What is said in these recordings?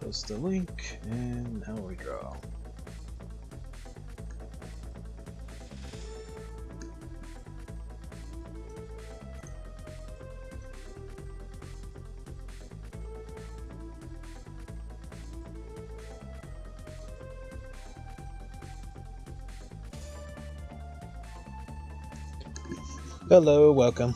post the link, and now we draw. Hello, welcome.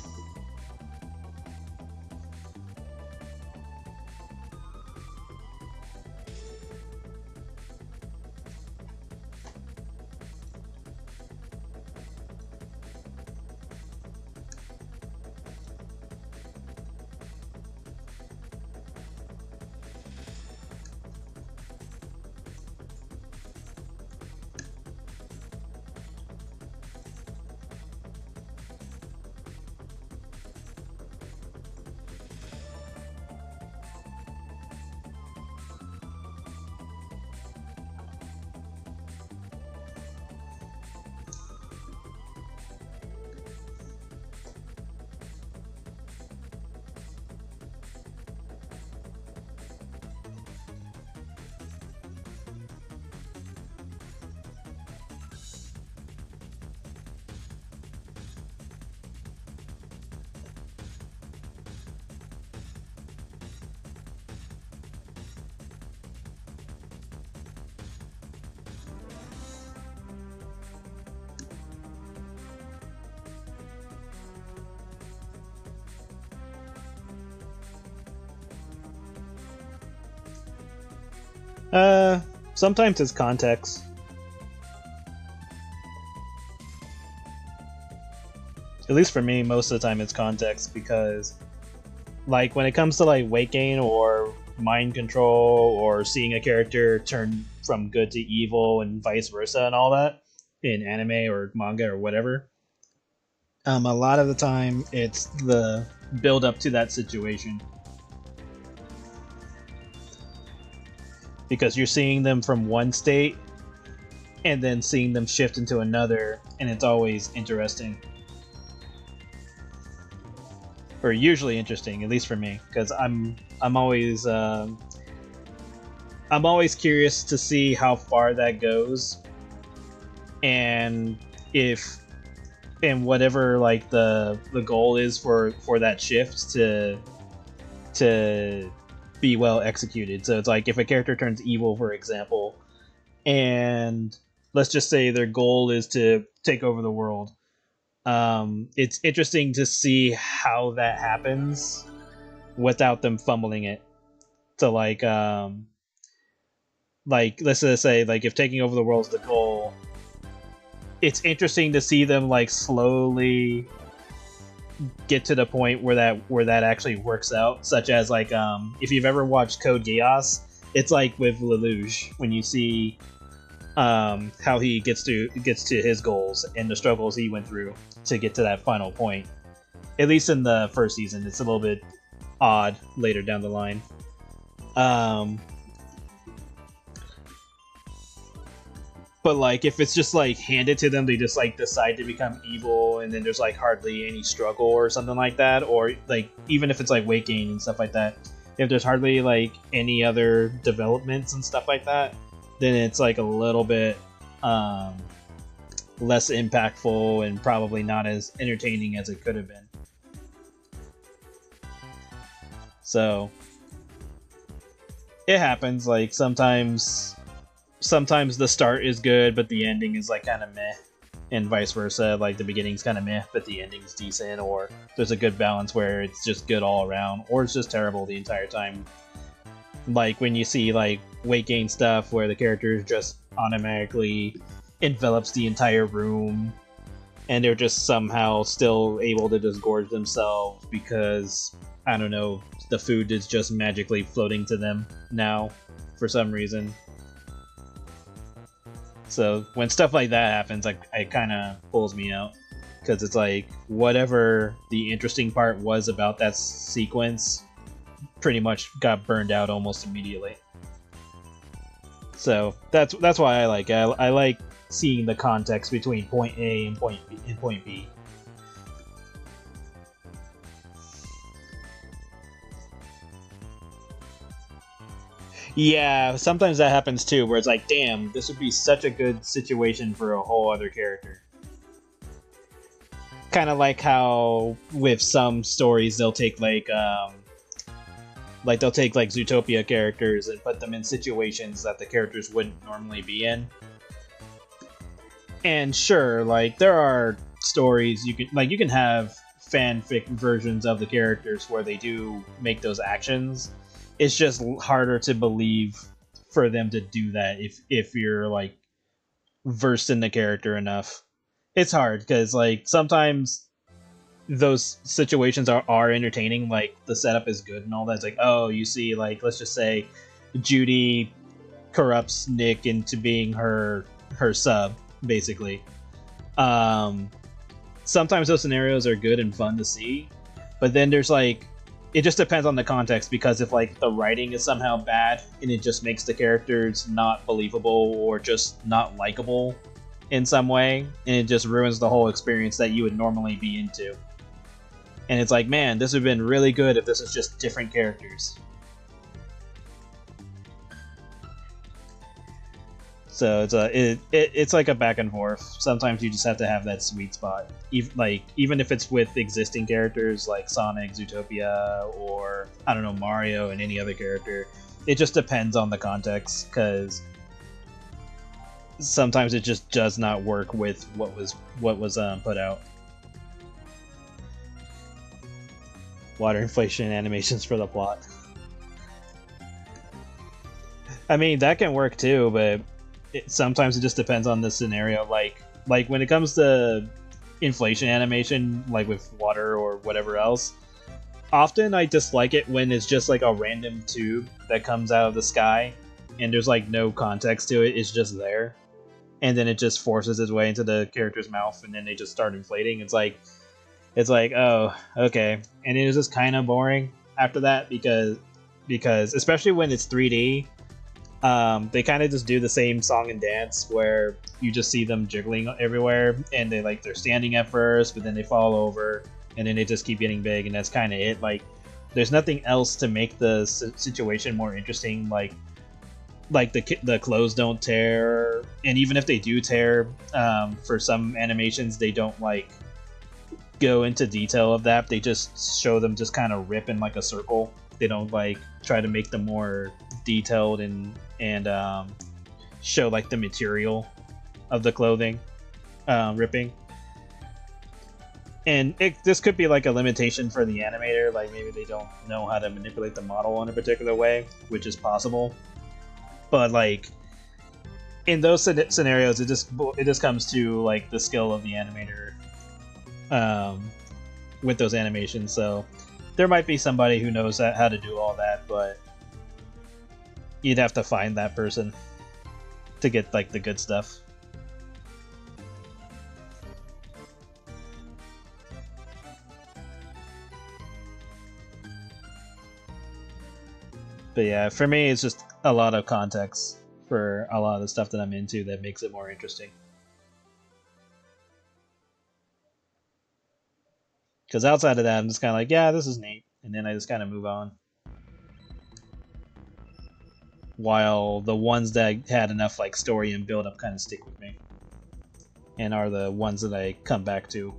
Sometimes it's context. At least for me, most of the time it's context, because like when it comes to like weight gain or mind control or seeing a character turn from good to evil and vice versa and all that in anime or manga or whatever, a lot of the time it's the build up to that situation. Because you're seeing them from one state and then seeing them shift into another, and it's always interesting. Or usually interesting, at least for me, because I'm always curious to see how far that goes, and if and whatever like the goal is for that shift to be well executed. So it's like if a character turns evil, for example, and let's just say their goal is to take over the world. It's interesting to see how that happens without them fumbling it. So like let's just say like if taking over the world is the goal, it's interesting to see them like slowly get to the point where that actually works out, such as like if you've ever watched Code Geass, it's like with Lelouch when you see how he gets to his goals and the struggles he went through to get to that final point. At least in the first season, it's a little bit odd later down the line. But like if it's just like handed to them, they just like decide to become evil, and then there's like hardly any struggle or something like that, or like even if it's like weight gain and stuff like that, if there's hardly like any other developments and stuff like that, then it's like a little bit less impactful and probably not as entertaining as it could have been. So it happens. Like sometimes the start is good, but the ending is like kind of meh, and vice versa. Like the beginning's kind of meh, but the ending's decent, or there's a good balance where it's just good all around, or it's just terrible the entire time. Like when you see like weight gain stuff where the character just automatically envelops the entire room, and they're just somehow still able to just gorge themselves because, I don't know, the food is just magically floating to them now for some reason. So when stuff like that happens, like it kind of pulls me out, because it's like whatever the interesting part was about that sequence pretty much got burned out almost immediately. So that's why I like it. I like seeing the context between point A and point B. Yeah, sometimes that happens too, where it's like, damn, this would be such a good situation for a whole other character. Kind of like how with some stories they'll take like they'll take like Zootopia characters and put them in situations that the characters wouldn't normally be in. And sure, like there are stories you can have fanfic versions of the characters where they do make those actions. It's just harder to believe for them to do that if you're like versed in the character enough. It's hard because like sometimes those situations are entertaining, like the setup is good and all that. It's like, oh, you see, like let's just say Judy corrupts Nick into being her sub, basically. Um, Sometimes those scenarios are good and fun to see, but then there's like it just depends on the context, because if like the writing is somehow bad and it just makes the characters not believable or just not likable in some way, and it just ruins the whole experience that you would normally be into. And it's like, man, this would have been really good if this was just different characters. So it's like a back and forth. Sometimes you just have to have that sweet spot. Even if it's with existing characters like Sonic, Zootopia, or I don't know, Mario and any other character. It just depends on the context, because sometimes it just does not work with what was put out. Water inflation animations for the plot. I mean, that can work too, but sometimes it just depends on the scenario. Like when it comes to inflation animation, like with water or whatever else, often I dislike it when it's just like a random tube that comes out of the sky and there's like no context to it. It's just there, and then it just forces its way into the character's mouth, and then they just start inflating. It's like, oh, okay, and it is just kind of boring after that, because especially when it's 3D. They kind of just do the same song and dance where you just see them jiggling everywhere, and they're standing at first, but then they fall over, and then they just keep getting big, and that's kind of it. Like, there's nothing else to make the situation more interesting. Like the clothes don't tear, and even if they do tear, for some animations they don't like go into detail of that. They just show them just kind of rip in like a circle. They don't like try to make them more detailed and show like the material of the clothing ripping. And this could be like a limitation for the animator, like maybe they don't know how to manipulate the model in a particular way, which is possible. But like in those scenarios, it just comes to like the skill of the animator with those animations. So there might be somebody who knows how to do all that, but you'd have to find that person to get like the good stuff. But yeah, for me, it's just a lot of context for a lot of the stuff that I'm into that makes it more interesting. Because outside of that, I'm just kind of like, yeah, this is neat, and then I just kind of move on. While the ones that had enough like story and build up kind of stick with me, and are the ones that I come back to.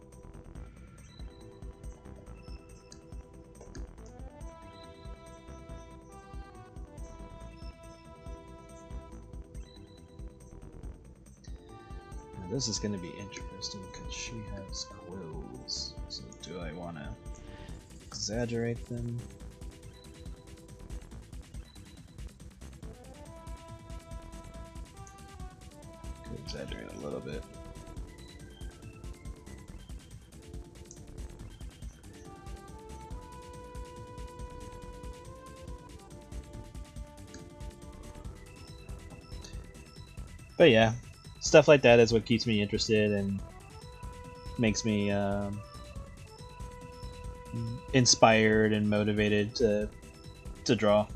Now, this is going to be interesting because she has quills. So do I want to exaggerate them? Could exaggerate a little bit. But yeah, stuff like that is what keeps me interested and makes me inspired and motivated to draw.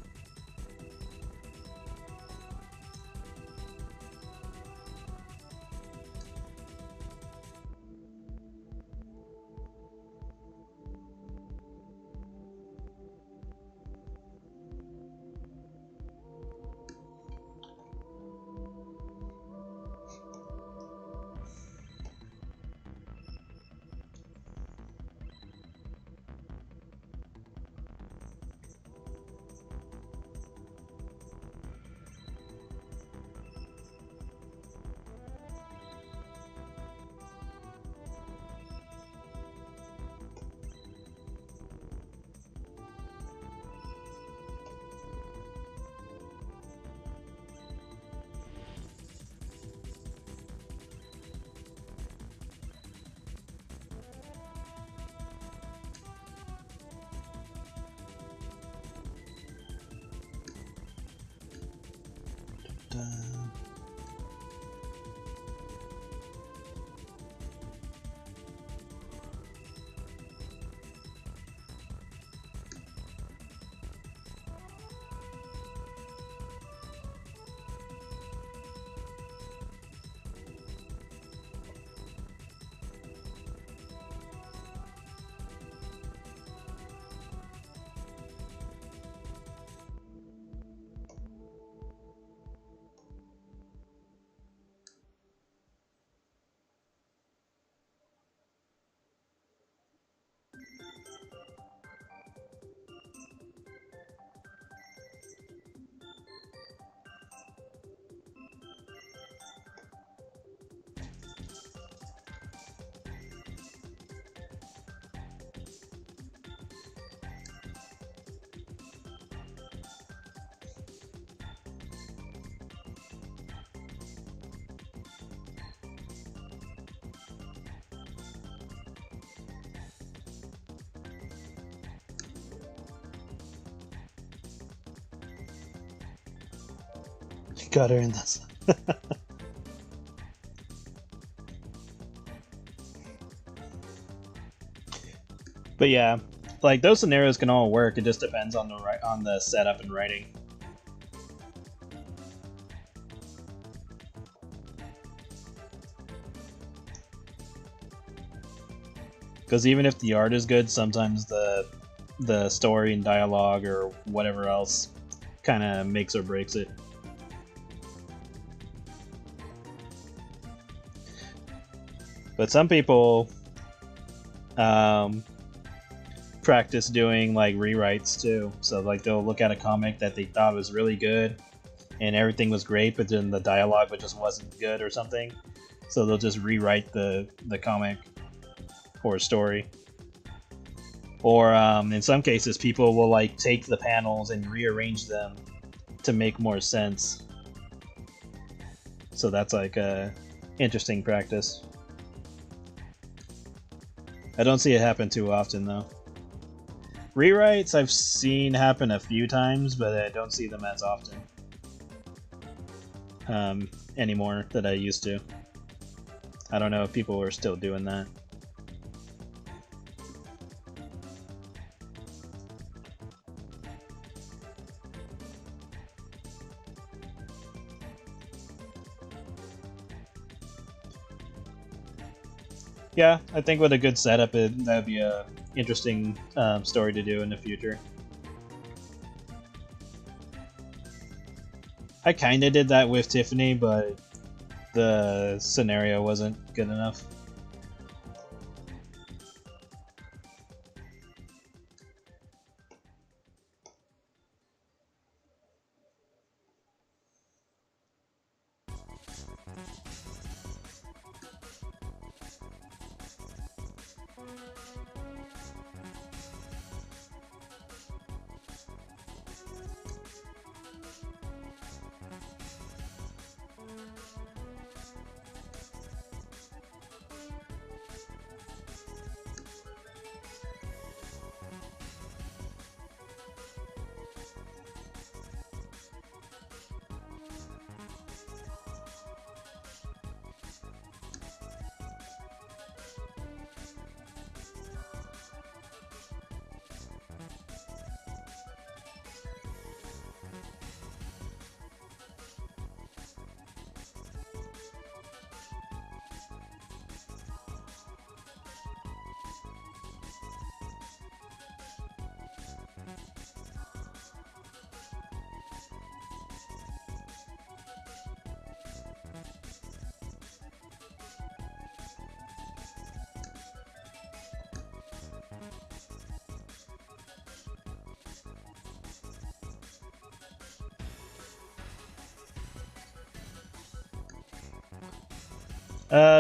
Got her in this. But yeah, like those scenarios can all work. It just depends on the setup and writing. Because even if the art is good, sometimes the story and dialogue or whatever else kind of makes or breaks it. But some people practice doing like rewrites too. So like they'll look at a comic that they thought was really good and everything was great, but then the dialogue just wasn't good or something. So they'll just rewrite the comic or story. Or in some cases, people will like take the panels and rearrange them to make more sense. So that's like a interesting practice. I don't see it happen too often though. Rewrites I've seen happen a few times, but I don't see them as often anymore that I used to. I don't know if people are still doing that. Yeah, I think with a good setup, that'd be a interesting story to do in the future. I kind of did that with Tiffany, but the scenario wasn't good enough.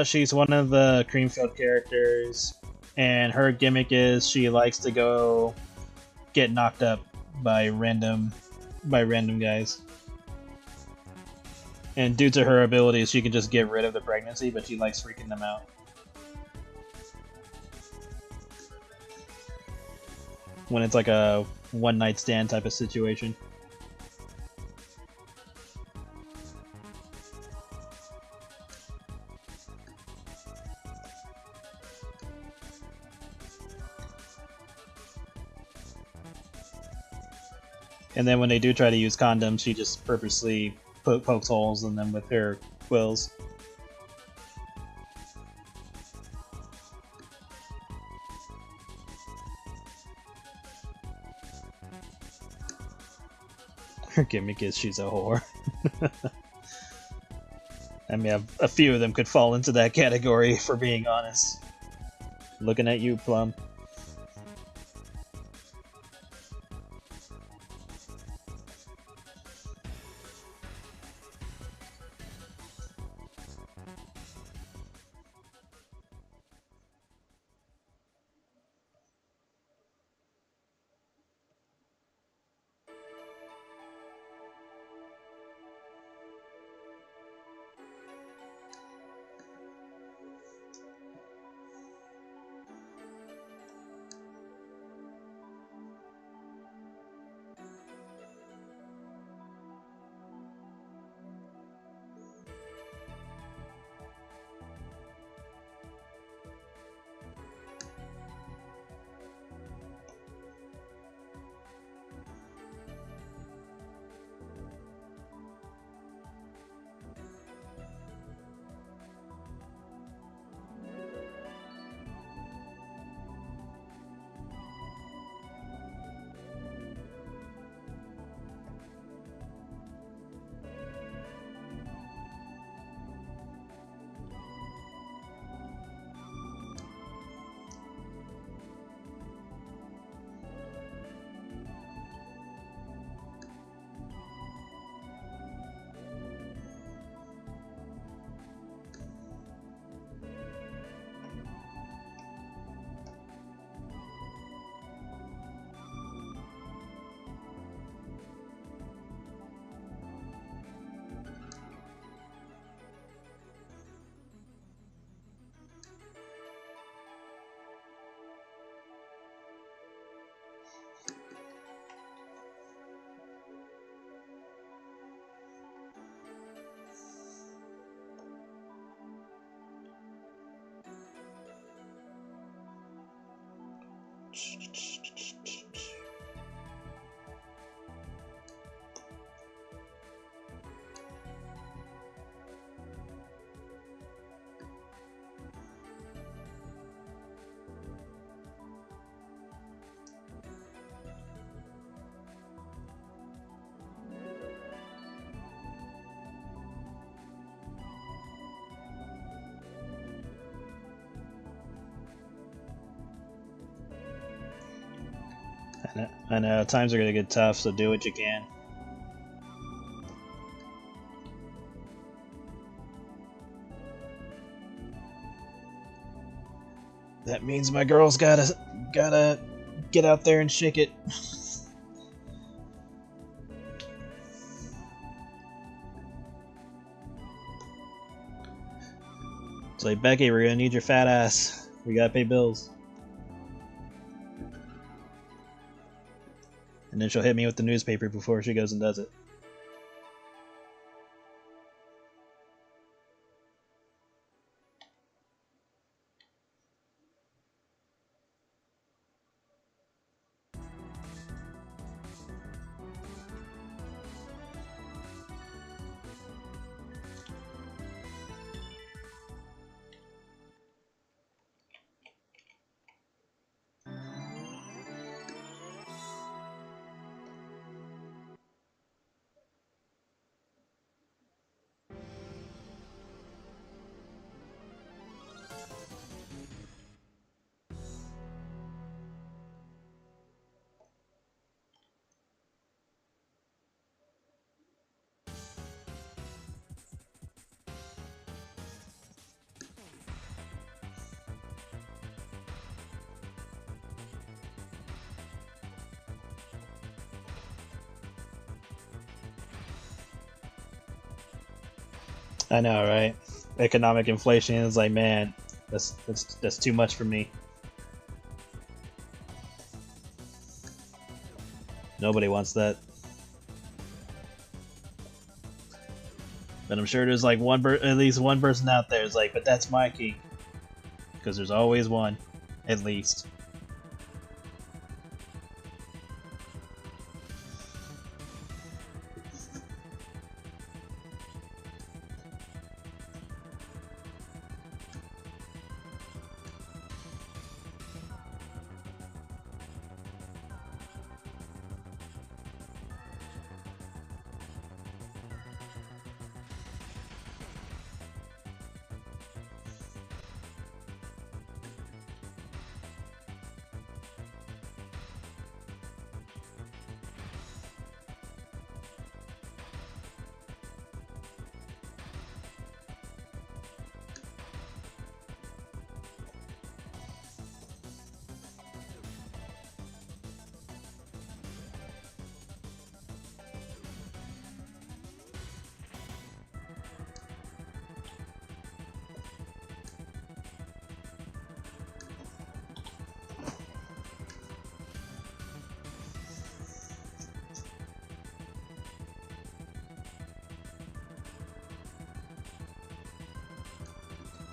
She's one of the Creamfield characters, and her gimmick is she likes to go get knocked up by random guys. And due to her abilities, she can just get rid of the pregnancy, but she likes freaking them out. When it's like a one-night stand type of situation. And then when they do try to use condoms, she just purposely pokes holes in them with her quills. Her gimmick is she's a whore. I mean, a few of them could fall into that category, for being honest. Looking at you, Plum. I know, times are gonna get tough, so do what you can. That means my girl's gotta get out there and shake it. It's like, Becky, we're gonna need your fat ass. We gotta pay bills. And then she'll hit me with the newspaper before she goes and does it. I know, right? Economic inflation is like, man, that's too much for me. Nobody wants that. But I'm sure there's like at least one person out there is like, but that's my king. Because there's always one, at least.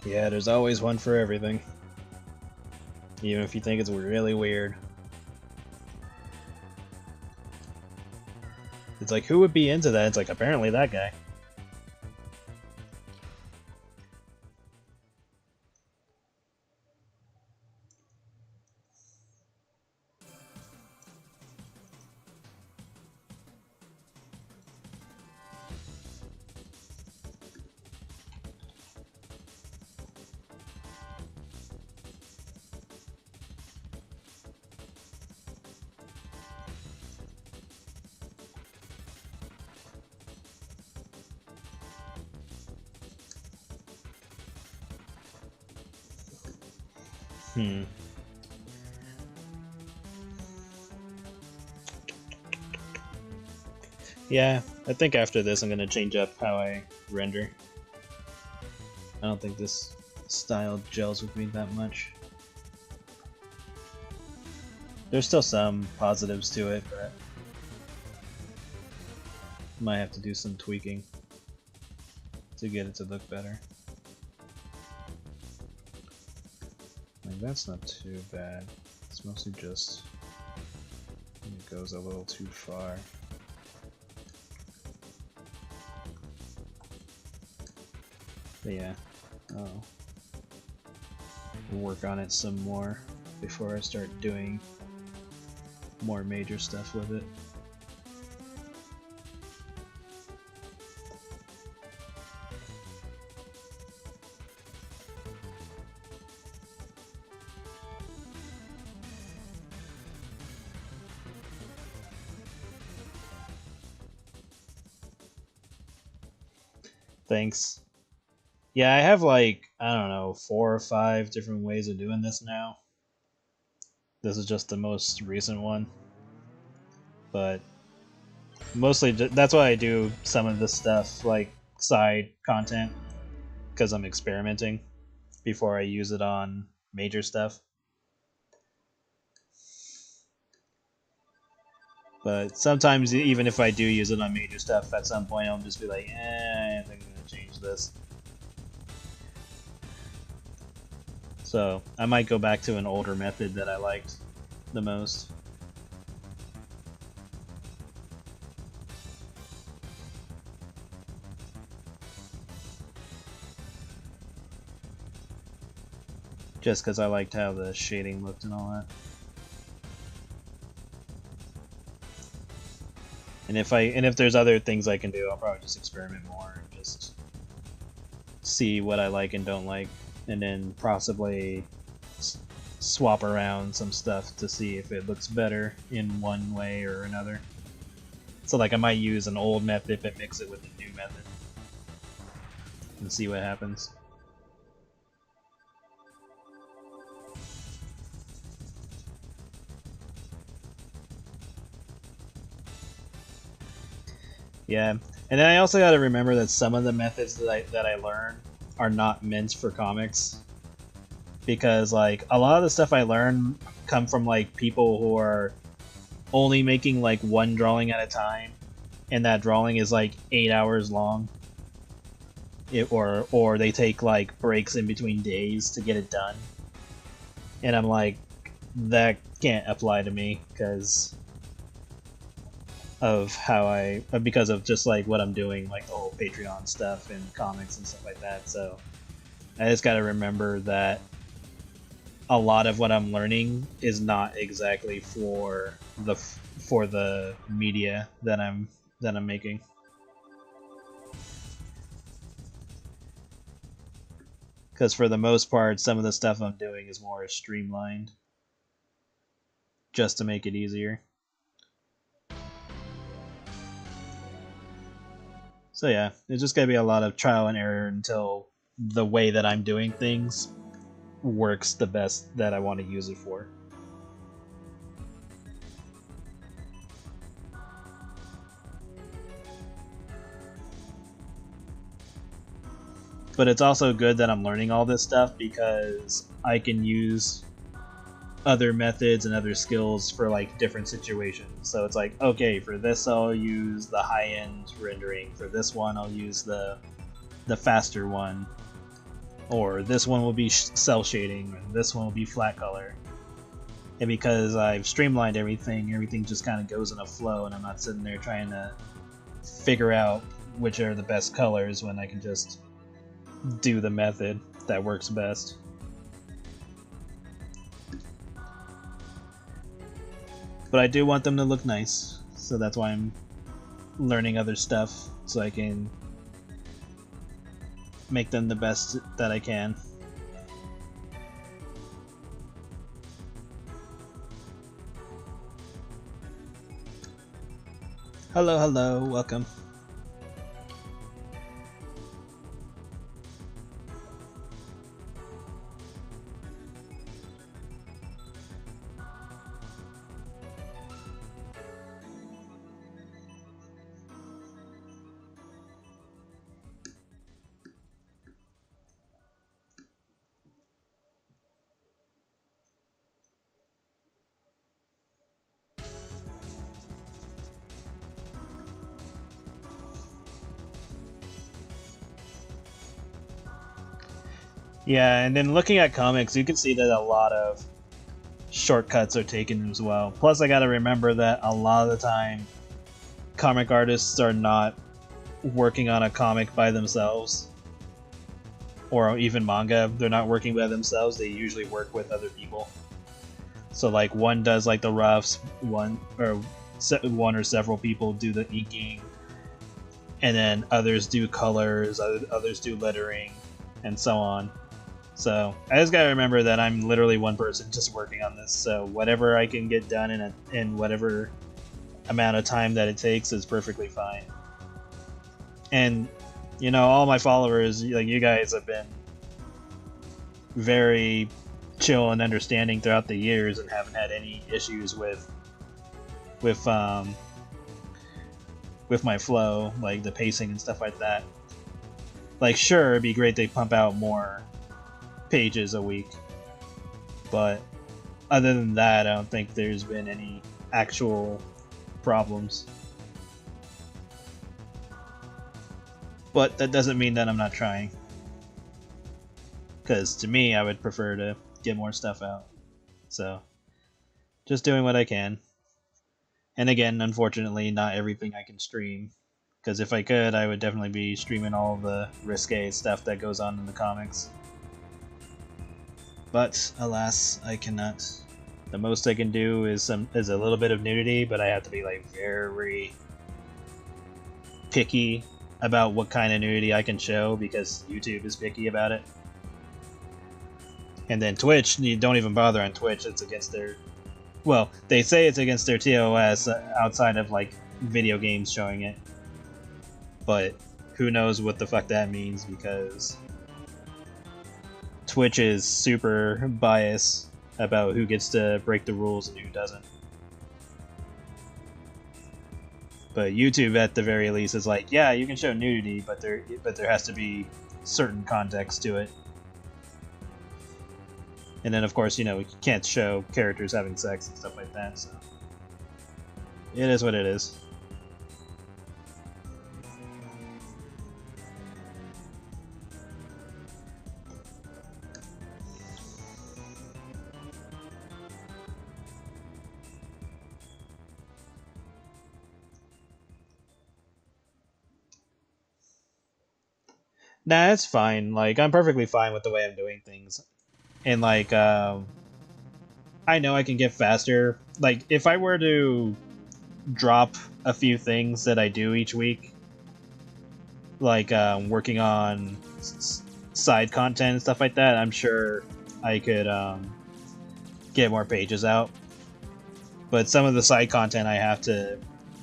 Yeah, there's always one for everything. Even if you think it's really weird. It's like, who would be into that? It's like, apparently that guy. Yeah, I think after this I'm gonna change up how I render. I don't think this style gels with me that much. There's still some positives to it, but might have to do some tweaking to get it to look better. Like, that's not too bad. Let's mostly just when it goes a little too far. But yeah, I'll work on it some more before I start doing more major stuff with it. Thanks. Yeah, I have like, I don't know, 4 or 5 different ways of doing this now. This is just the most recent one. But mostly that's why I do some of this stuff, like side content, because I'm experimenting before I use it on major stuff. But sometimes, even if I do use it on major stuff, at some point I'll just be like, I think I'm gonna change this. So I might go back to an older method that I liked the most. Just because I liked how the shading looked and all that. And if there's other things I can do, I'll probably just experiment more and just see what I like and don't like, and then possibly swap around some stuff to see if it looks better in one way or another. So like I might use an old method but mix it with a new method and see what happens. Yeah, and then I also got to remember that some of the methods that I learn are not meant for comics, because like a lot of the stuff I learn come from like people who are only making like one drawing at a time, and that drawing is like 8 hours long. Or they take like breaks in between days to get it done, and I'm like, that can't apply to me because of just like what I'm doing, like the whole Patreon stuff and comics and stuff like that. So I just gotta remember that a lot of what I'm learning is not exactly for the media that I'm making. Because for the most part, some of the stuff I'm doing is more streamlined, just to make it easier. So yeah, it's just gonna be a lot of trial and error until the way that I'm doing things works the best that I want to use it for. But it's also good that I'm learning all this stuff because I can use other methods and other skills for like different situations. So it's like, okay, for this I'll use the high-end rendering, for this one I'll use the faster one, or this one will be cell shading, or this one will be flat color. And because I've streamlined everything just kind of goes in a flow, and I'm not sitting there trying to figure out which are the best colors when I can just do the method that works best. But I do want them to look nice, so that's why I'm learning other stuff, so I can make them the best that I can. Hello, hello, welcome. Yeah, and then looking at comics, you can see that a lot of shortcuts are taken as well. Plus, I gotta remember that a lot of the time, comic artists are not working on a comic by themselves, or even manga. They're not working by themselves. They usually work with other people. So like one does like the roughs, one or several people do the inking, and then others do colors, others do lettering, and so on. So I just gotta remember that I'm literally one person just working on this. So whatever I can get done in whatever amount of time that it takes is perfectly fine. And you know, all my followers, like you guys, have been very chill and understanding throughout the years and haven't had any issues with my flow, like the pacing and stuff like that. Like, sure, it'd be great they pump out more pages a week, but other than that, I don't think there's been any actual problems. But that doesn't mean that I'm not trying, because to me, I would prefer to get more stuff out. So, just doing what I can. And again, unfortunately, not everything I can stream, because if I could, I would definitely be streaming all the risque stuff that goes on in the comics. But alas, I cannot. The most I can do is a little bit of nudity, but I have to be like very picky about what kind of nudity I can show, because YouTube is picky about it. And then Twitch, you don't even bother on Twitch. It's against their, well, they say it's against their TOS outside of like video games showing it, but who knows what the fuck that means, because Twitch is super biased about who gets to break the rules and who doesn't. But YouTube, at the very least, is like, yeah, you can show nudity, but there has to be certain context to it. And then, of course, you know, you can't show characters having sex and stuff like that, so it is what it is. Nah, it's fine. Like, I'm perfectly fine with the way I'm doing things. And, like, I know I can get faster. Like, if I were to drop a few things that I do each week, like, working on side content and stuff like that, I'm sure I could, get more pages out. But some of the side content I have to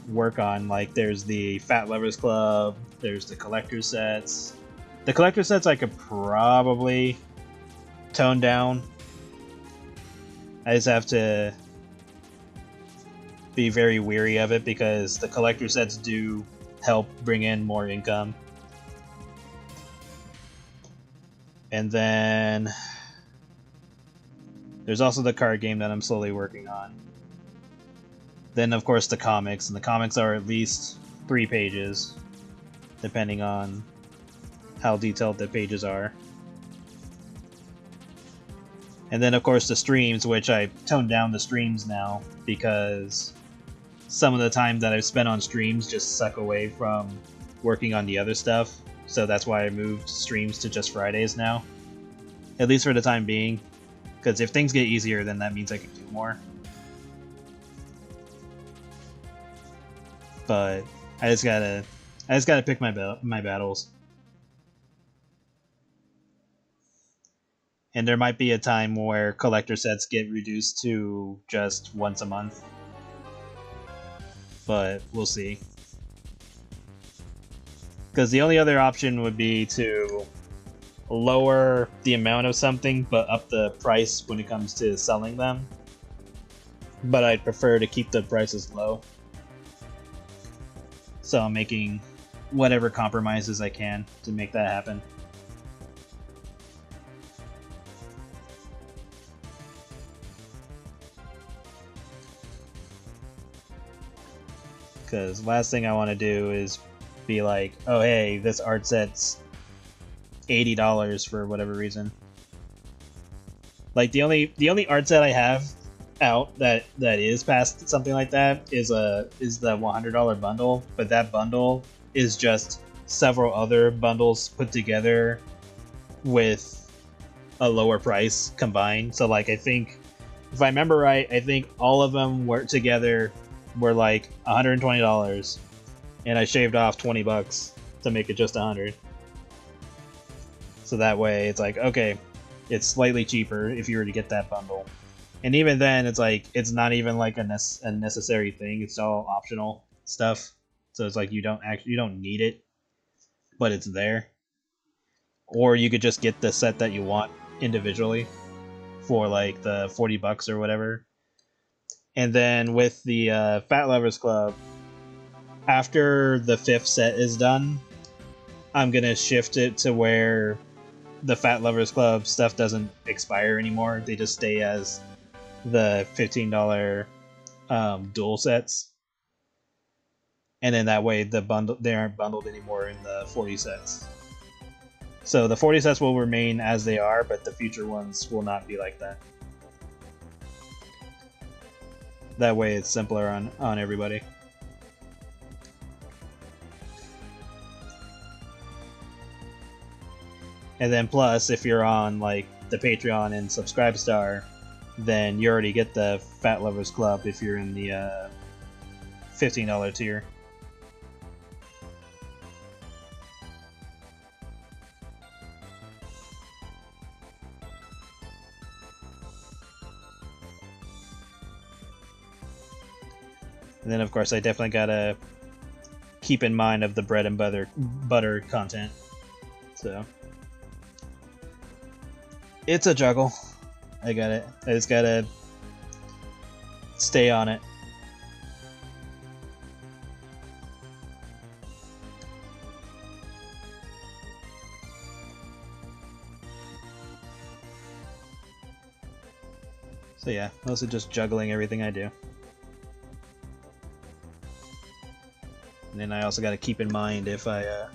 work on, like, there's the Fat Lovers Club, there's the collector sets. The collector sets I could probably tone down. I just have to be very weary of it, because the collector sets do help bring in more income. And then there's also the card game that I'm slowly working on. Then, of course, the comics, and the comics are at least 3 pages, depending on how detailed the pages are. And then, of course, the streams, which I toned down the streams now, because some of the time that I've spent on streams just suck away from working on the other stuff. So that's why I moved streams to just Fridays now, at least for the time being. Because if things get easier, then that means I can do more. But I just gotta pick my battles. And there might be a time where collector sets get reduced to just once a month. But we'll see. Because the only other option would be to lower the amount of something, but up the price when it comes to selling them. But I'd prefer to keep the prices low. So I'm making whatever compromises I can to make that happen. Because last thing I want to do is be like, oh hey, this art set's $80 for whatever reason. Like the only art set I have out that is past something like that is the $100 bundle, but that bundle is just several other bundles put together with a lower price combined. So like I think if I remember right, I think all of them were together were like $120, and I shaved off $20 to make it just 100. So that way it's like, okay, it's slightly cheaper if you were to get that bundle. And even then, it's like it's not even like a necessary thing. It's all optional stuff. So it's like you don't need it, but it's there. Or you could just get the set that you want individually for like the $40 or whatever. And then with the Fat Lovers Club, after the 5th set is done, I'm gonna shift it to where the Fat Lovers Club stuff doesn't expire anymore. They just stay as the $15 dual sets, and then that way they aren't bundled anymore in the 40 sets. So the 40 sets will remain as they are, but the future ones will not be like that. That way it's simpler on everybody. And then plus, if you're on like the Patreon and Subscribestar, then you already get the Fat Lovers Club if you're in the $15 tier. And then, of course, I definitely gotta keep in mind of the bread and butter content. So it's a juggle. I just gotta stay on it. So yeah, mostly just juggling everything I do. And then I also gotta keep in mind if I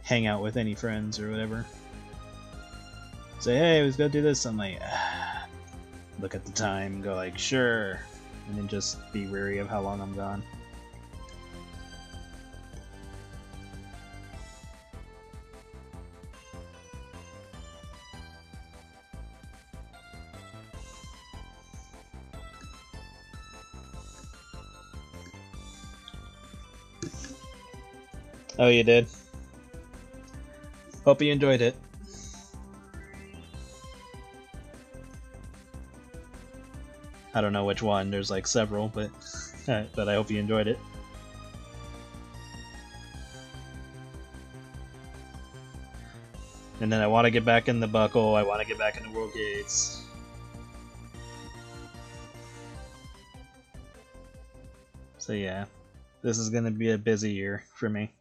hang out with any friends or whatever. Say, hey, let's go do this. I'm like, look at the time and go like, sure. And then just be wary of how long I'm gone. Oh, you did? Hope you enjoyed it. I don't know which one, there's like several, but I hope you enjoyed it. And then I want to get back in the Buckle, I want to get back in the World Gates. So yeah, this is going to be a busy year for me.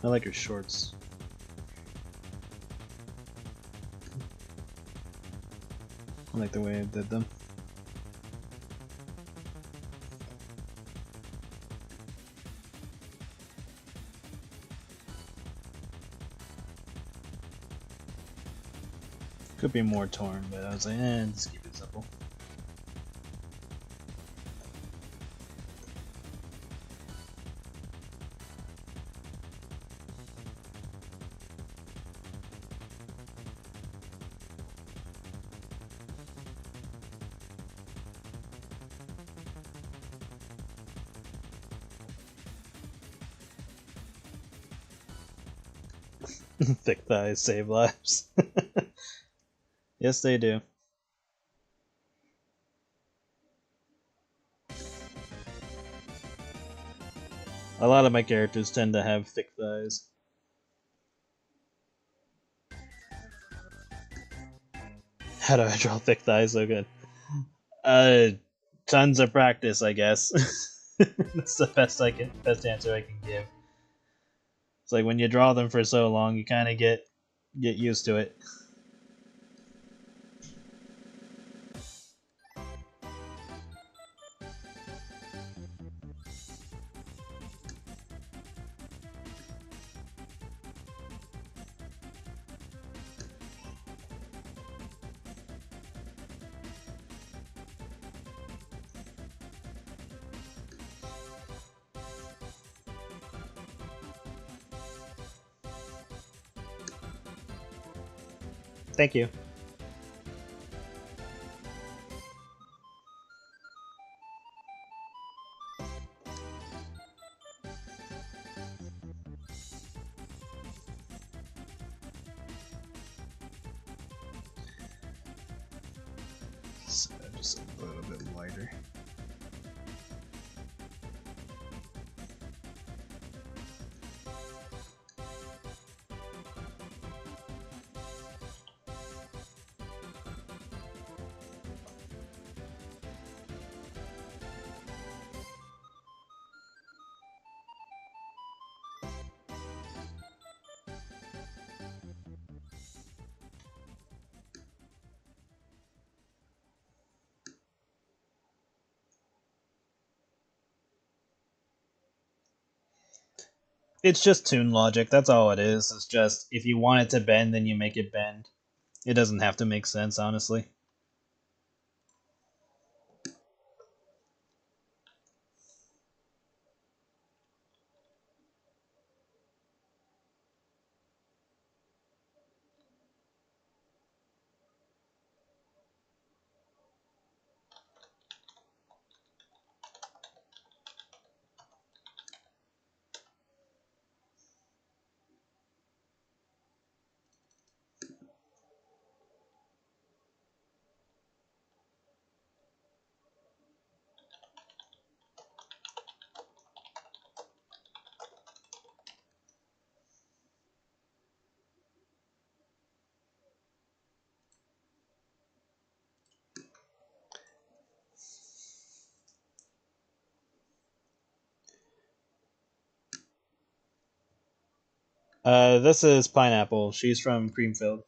I like your shorts. I like the way I did them. Could be more torn, but I was like, just keep it simple. Thick thighs save lives. Yes, they do. A lot of my characters tend to have thick thighs. How do I draw thick thighs so good? Tons of practice, I guess. That's the best answer I can give. It's like when you draw them for so long, you kind of get used to it. Thank you. So just a little bit lighter. It's just tune logic, that's all it is. It's just, if you want it to bend, then you make it bend. It doesn't have to make sense, honestly. This is Pineapple. She's from Creamfield.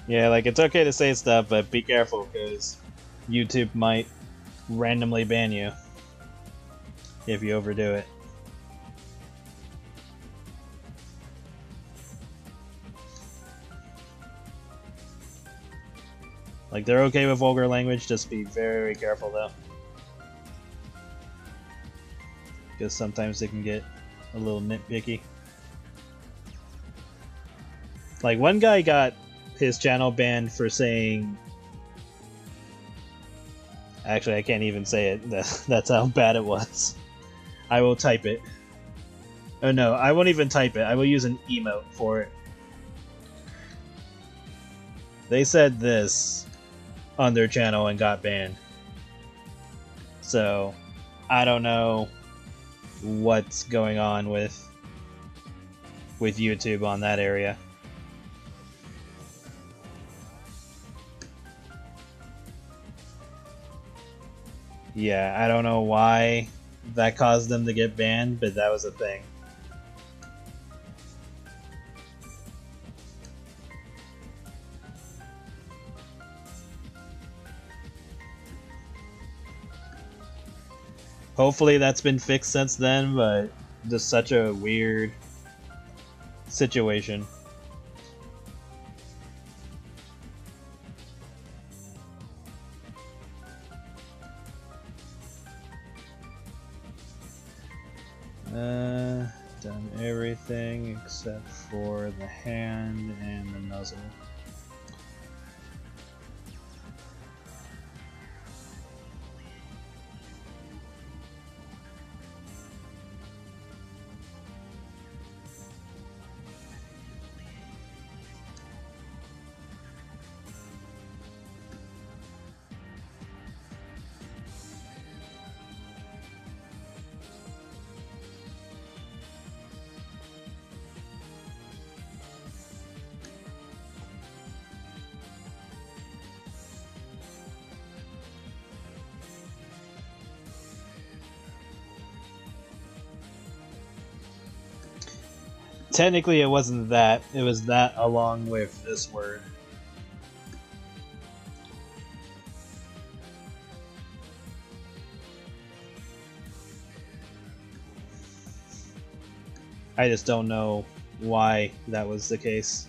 Yeah, like it's okay to say stuff, but be careful because YouTube might randomly ban you if you overdo it. Like they're okay with vulgar language, just be very careful though. Because sometimes they can get a little nitpicky. Like one guy got his channel banned for saying... Actually, I can't even say it. That's how bad it was. I will type it. Oh no, I won't even type it. I will use an emote for it. They said this on their channel and got banned. So, I don't know what's going on with YouTube on that area. Yeah, I don't know why that caused them to get banned, but that was a thing. Hopefully that's been fixed since then, but just such a weird situation. Done everything except for the hand and the muzzle. Technically, it wasn't that. It was that along with this word. I just don't know why that was the case.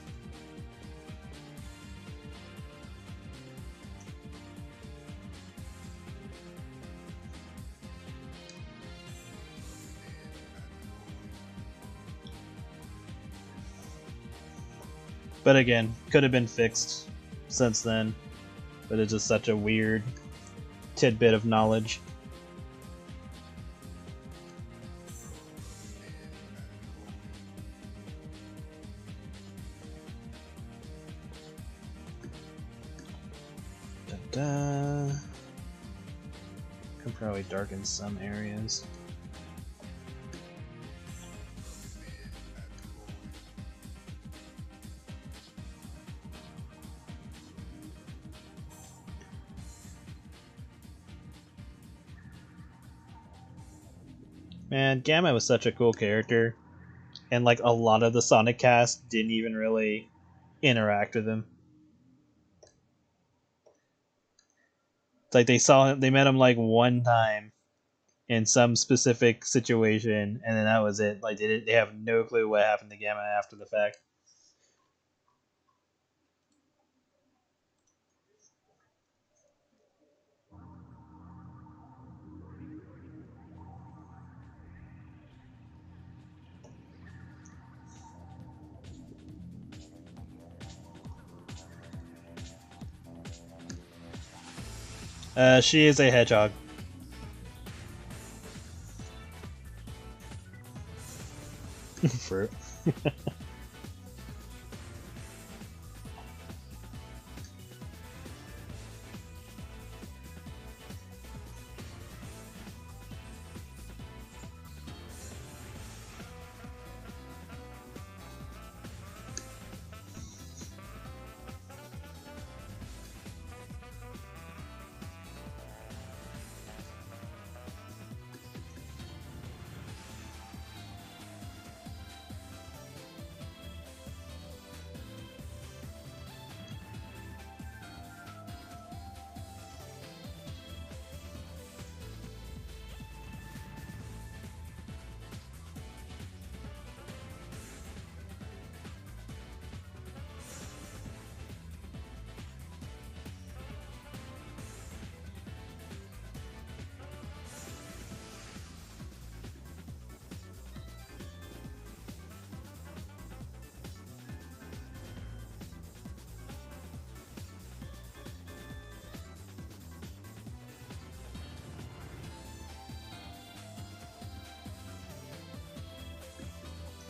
But again, could have been fixed since then. But it's just such a weird tidbit of knowledge. Da-da. Could probably darken some areas. Man, Gamma was such a cool character, and like a lot of the Sonic cast didn't even really interact with him. It's like they saw him, they met him like one time in some specific situation, and then that was it. Like they have no clue what happened to Gamma after the fact. She is a hedgehog. Fruit.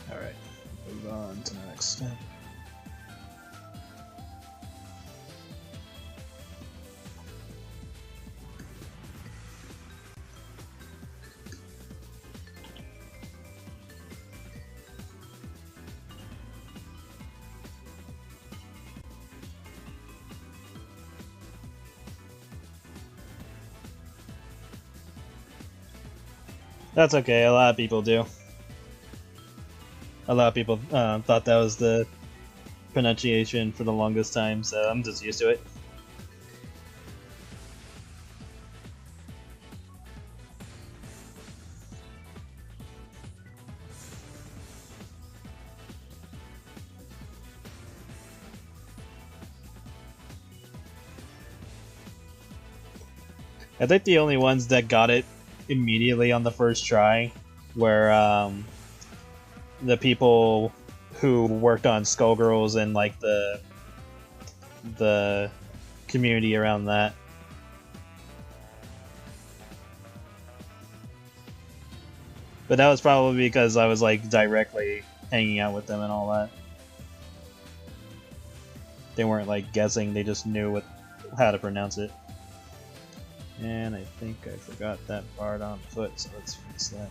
Alright, move on to the next step. That's okay, a lot of people do. A lot of people thought that was the pronunciation for the longest time, so I'm just used to it. I think the only ones that got it immediately on the first try were the people who worked on Skullgirls and like the community around that. But that was probably because I was like directly hanging out with them and all that. They weren't like guessing, they just knew how to pronounce it. And I think I forgot that part on foot, so let's fix that.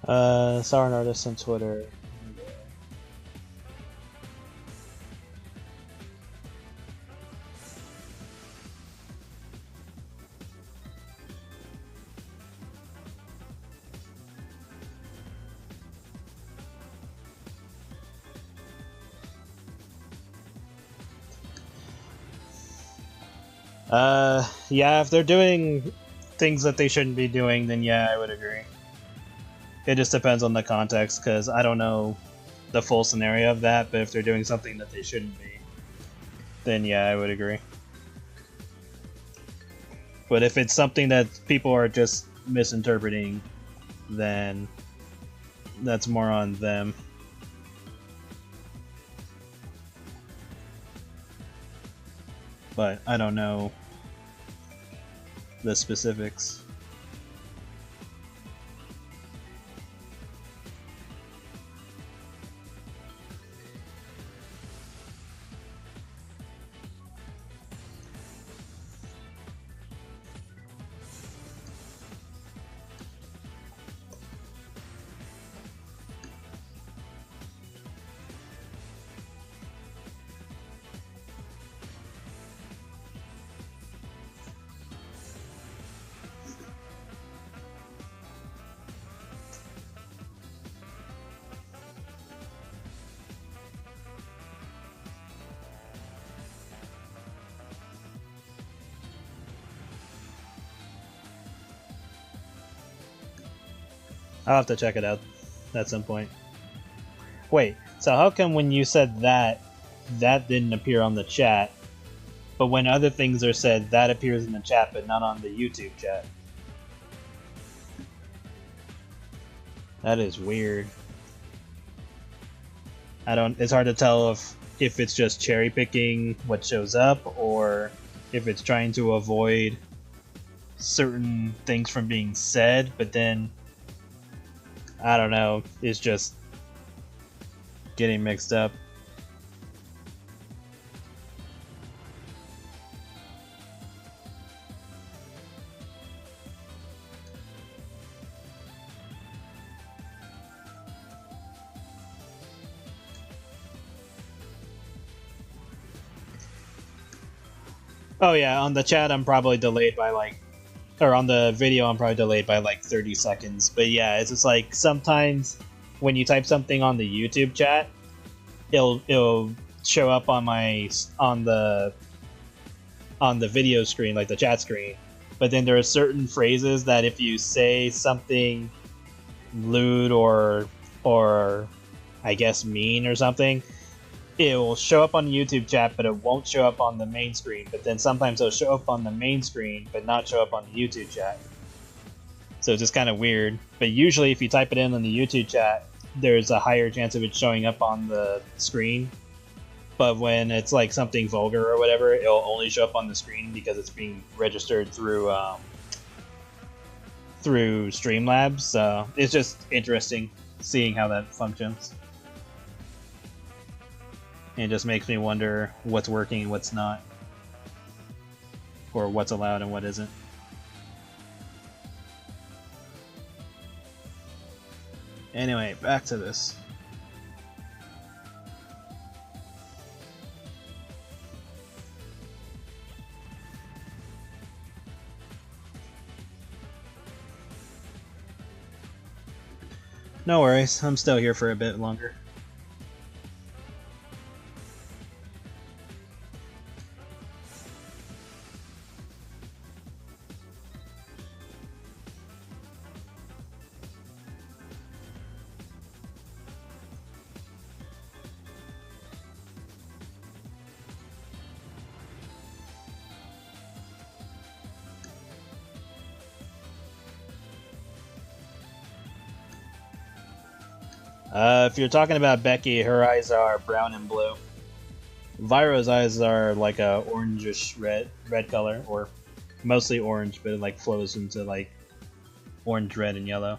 Sour Artist on Twitter. Yeah, if they're doing things that they shouldn't be doing, then yeah, I would agree. It just depends on the context, because I don't know the full scenario of that, but if they're doing something that they shouldn't be, then yeah, I would agree. But if it's something that people are just misinterpreting, then that's more on them. But I don't know the specifics. I'll have to check it out at some point. Wait, so how come when you said that, that didn't appear on the chat, but when other things are said, that appears in the chat but not on the YouTube chat? That is weird. It's hard to tell if it's just cherry picking what shows up, or if it's trying to avoid certain things from being said, but then I don't know, it's just getting mixed up. Oh yeah, on the chat I'm probably delayed by like, or on the video I'm probably delayed by like 30 seconds. But yeah, it's just like sometimes when you type something on the YouTube chat, it'll show up on my on the video screen, like the chat screen. But then there are certain phrases that if you say something lewd or I guess mean or something, it will show up on the YouTube chat, but it won't show up on the main screen. But then sometimes it'll show up on the main screen, but not show up on the YouTube chat. So it's just kind of weird. But usually, if you type it in on the YouTube chat, there's a higher chance of it showing up on the screen. But when it's like something vulgar or whatever, it'll only show up on the screen because it's being registered through through Streamlabs. So it's just interesting seeing how that functions. And it just makes me wonder what's working and what's not, or what's allowed and what isn't. Anyway, back to this. No worries, I'm still here for a bit longer. If you're talking about Becky, her eyes are brown and blue. Viro's eyes are like a orangish red color, or mostly orange, but it like flows into like orange, red, and yellow.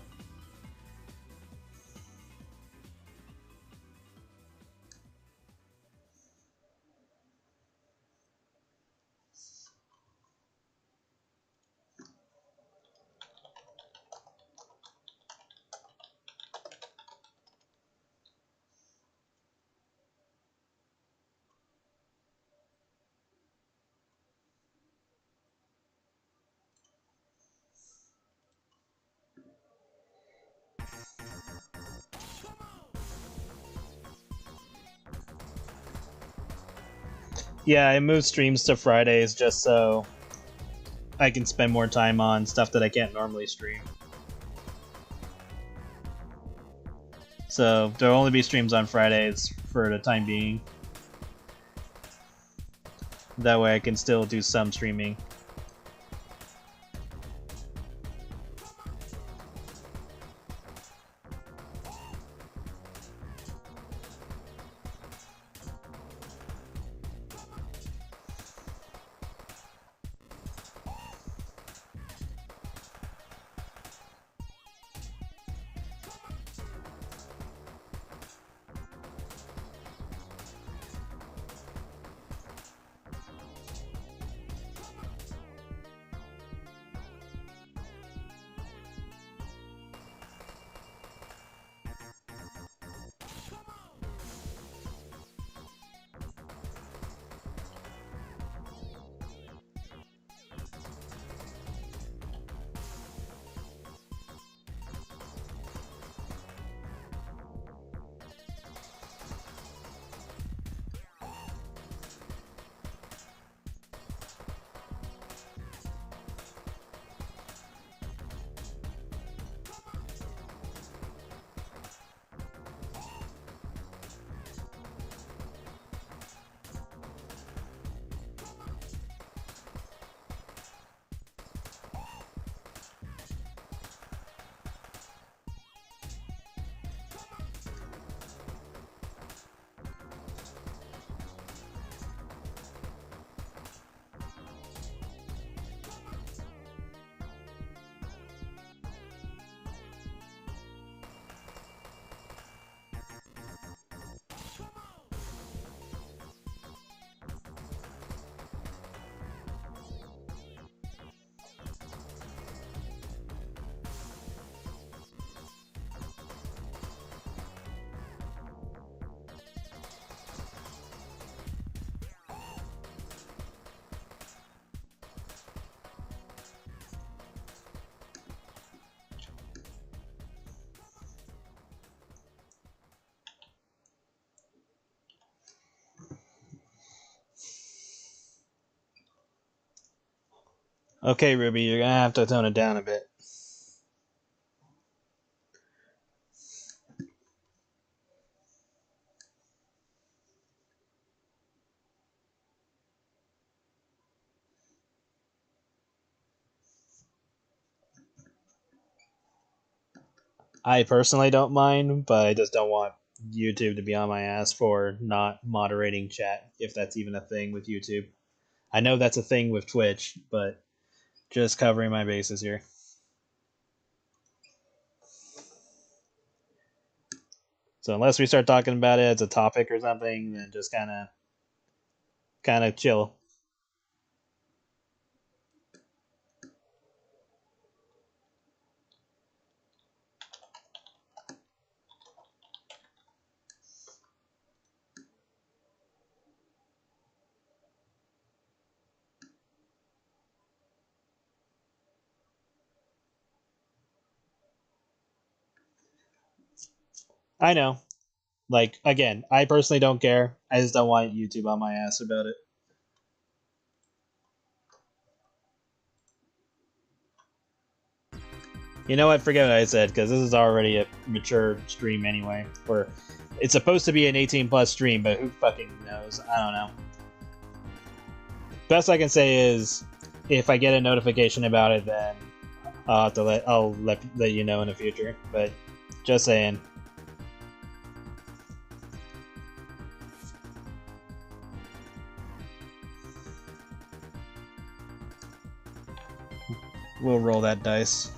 Yeah, I moved streams to Fridays just so I can spend more time on stuff that I can't normally stream. So there'll only be streams on Fridays for the time being. That way I can still do some streaming. Okay, Ruby, you're gonna have to tone it down a bit. I personally don't mind, but I just don't want YouTube to be on my ass for not moderating chat, if that's even a thing with YouTube. I know that's a thing with Twitch, but just covering my bases here. So unless we start talking about it as a topic or something, then just kind of chill. I know. Like, again, I personally don't care. I just don't want YouTube on my ass about it. You know what? Forget what I said, because this is already a mature stream anyway. Or it's supposed to be an 18 plus stream, but who fucking knows? I don't know. Best I can say is, if I get a notification about it, then I'll let you know in the future. But just saying. We'll roll that dice.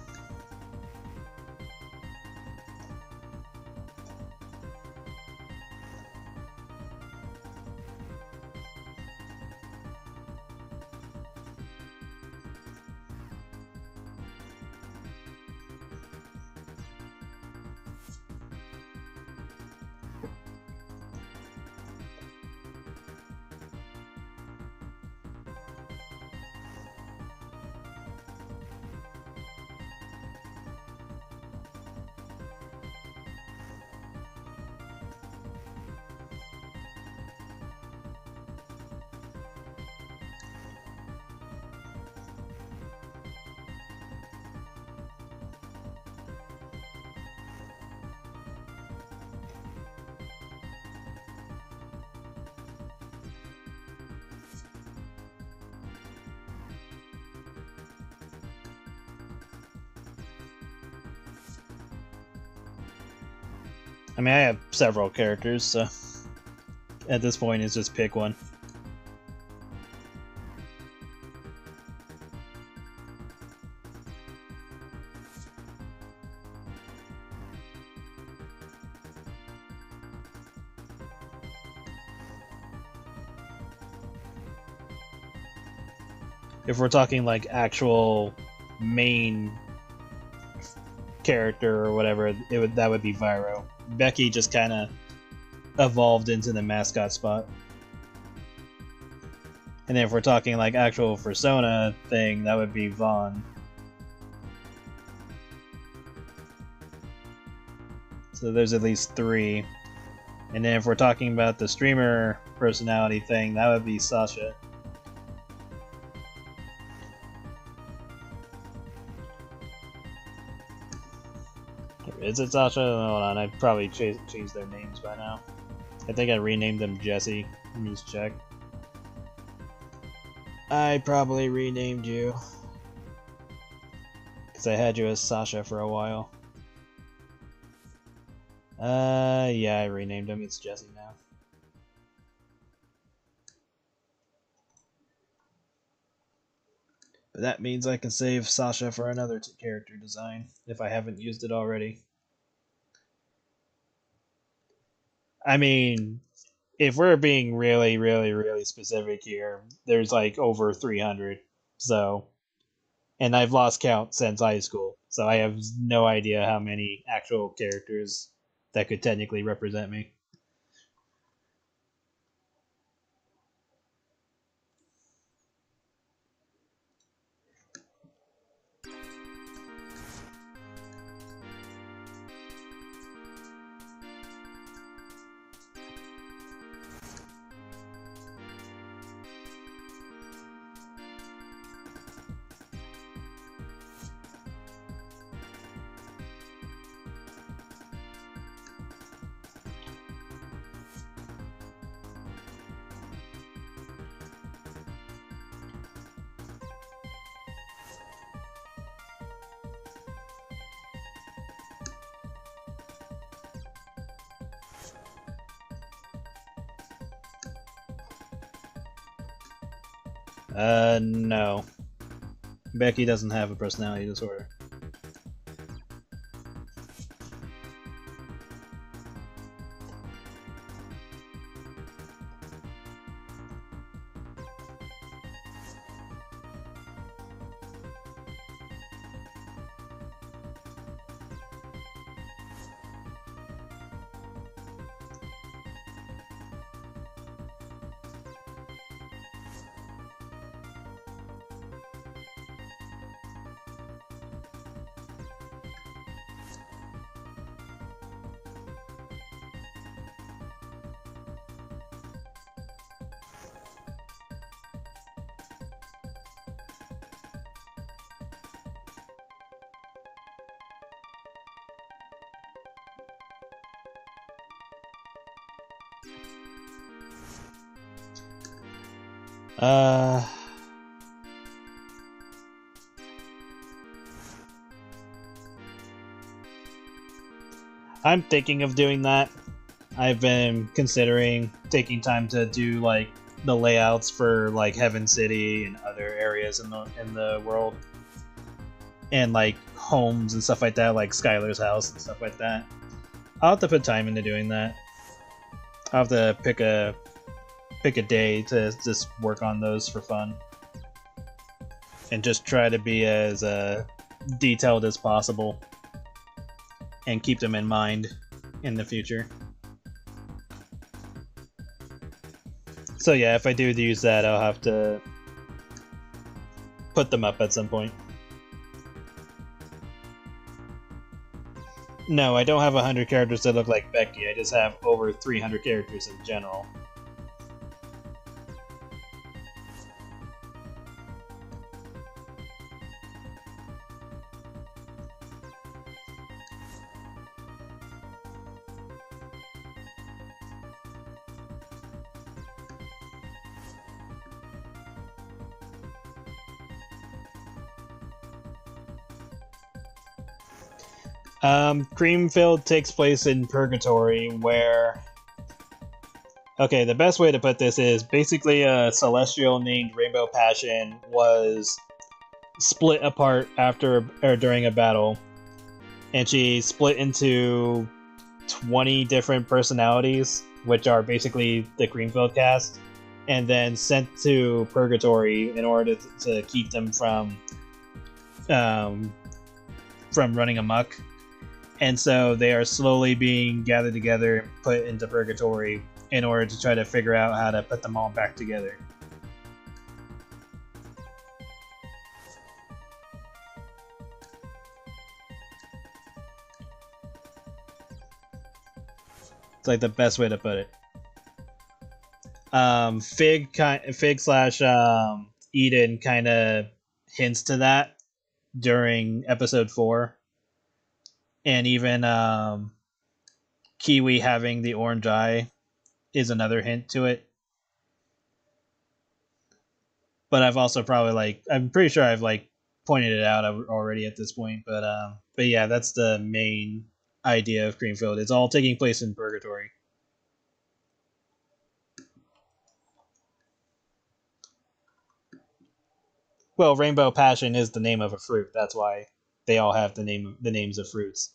I mean, I have several characters, so at this point it's just pick one. If we're talking like actual main character or whatever, that would be Viro. Becky just kind of evolved into the mascot spot. And then if we're talking like actual persona thing, that would be Vaughn. So there's at least 3. And then if we're talking about the streamer personality thing, that would be Sasha. Is it Sasha? Hold on, I probably changed their names by now. I think I renamed them Jesse. Let me just check. I probably renamed you. Because I had you as Sasha for a while. Yeah, I renamed him. It's Jesse now. But that means I can save Sasha for another character design, if I haven't used it already. I mean, if we're being really, really, really specific here, there's like over 300. So, and I've lost count since high school. So I have no idea how many actual characters that could technically represent me. No. Becky doesn't have a personality disorder. I'm thinking of doing that. I've been considering taking time to do like the layouts for like Heaven City and other areas in the world, and like homes and stuff like that, like Skylar's house and stuff like that. I'll have to put time into doing that. I'll have to pick a day to just work on those for fun, and just try to be as detailed as possible, and keep them in mind in the future. So yeah, if I do use that, I'll have to put them up at some point. No, I don't have 100 characters that look like Becky. I just have over 300 characters in general. Creamfield takes place in Purgatory, where... Okay, the best way to put this is basically a celestial named Rainbow Passion was split apart after or during a battle, and she split into 20 different personalities, which are basically the Creamfield cast, and then sent to Purgatory in order to keep them from running amok. And so they are slowly being gathered together and put into Purgatory in order to try to figure out how to put them all back together. It's like the best way to put it. Fig slash Eden kind of hints to that during episode 4. And even Kiwi having the orange eye is another hint to it. But I've also probably I'm pretty sure I've pointed it out already at this point. But yeah, that's the main idea of Creamfield. It's all taking place in Purgatory. Well, Rainbow Passion is the name of a fruit. That's why they all have the names of fruits.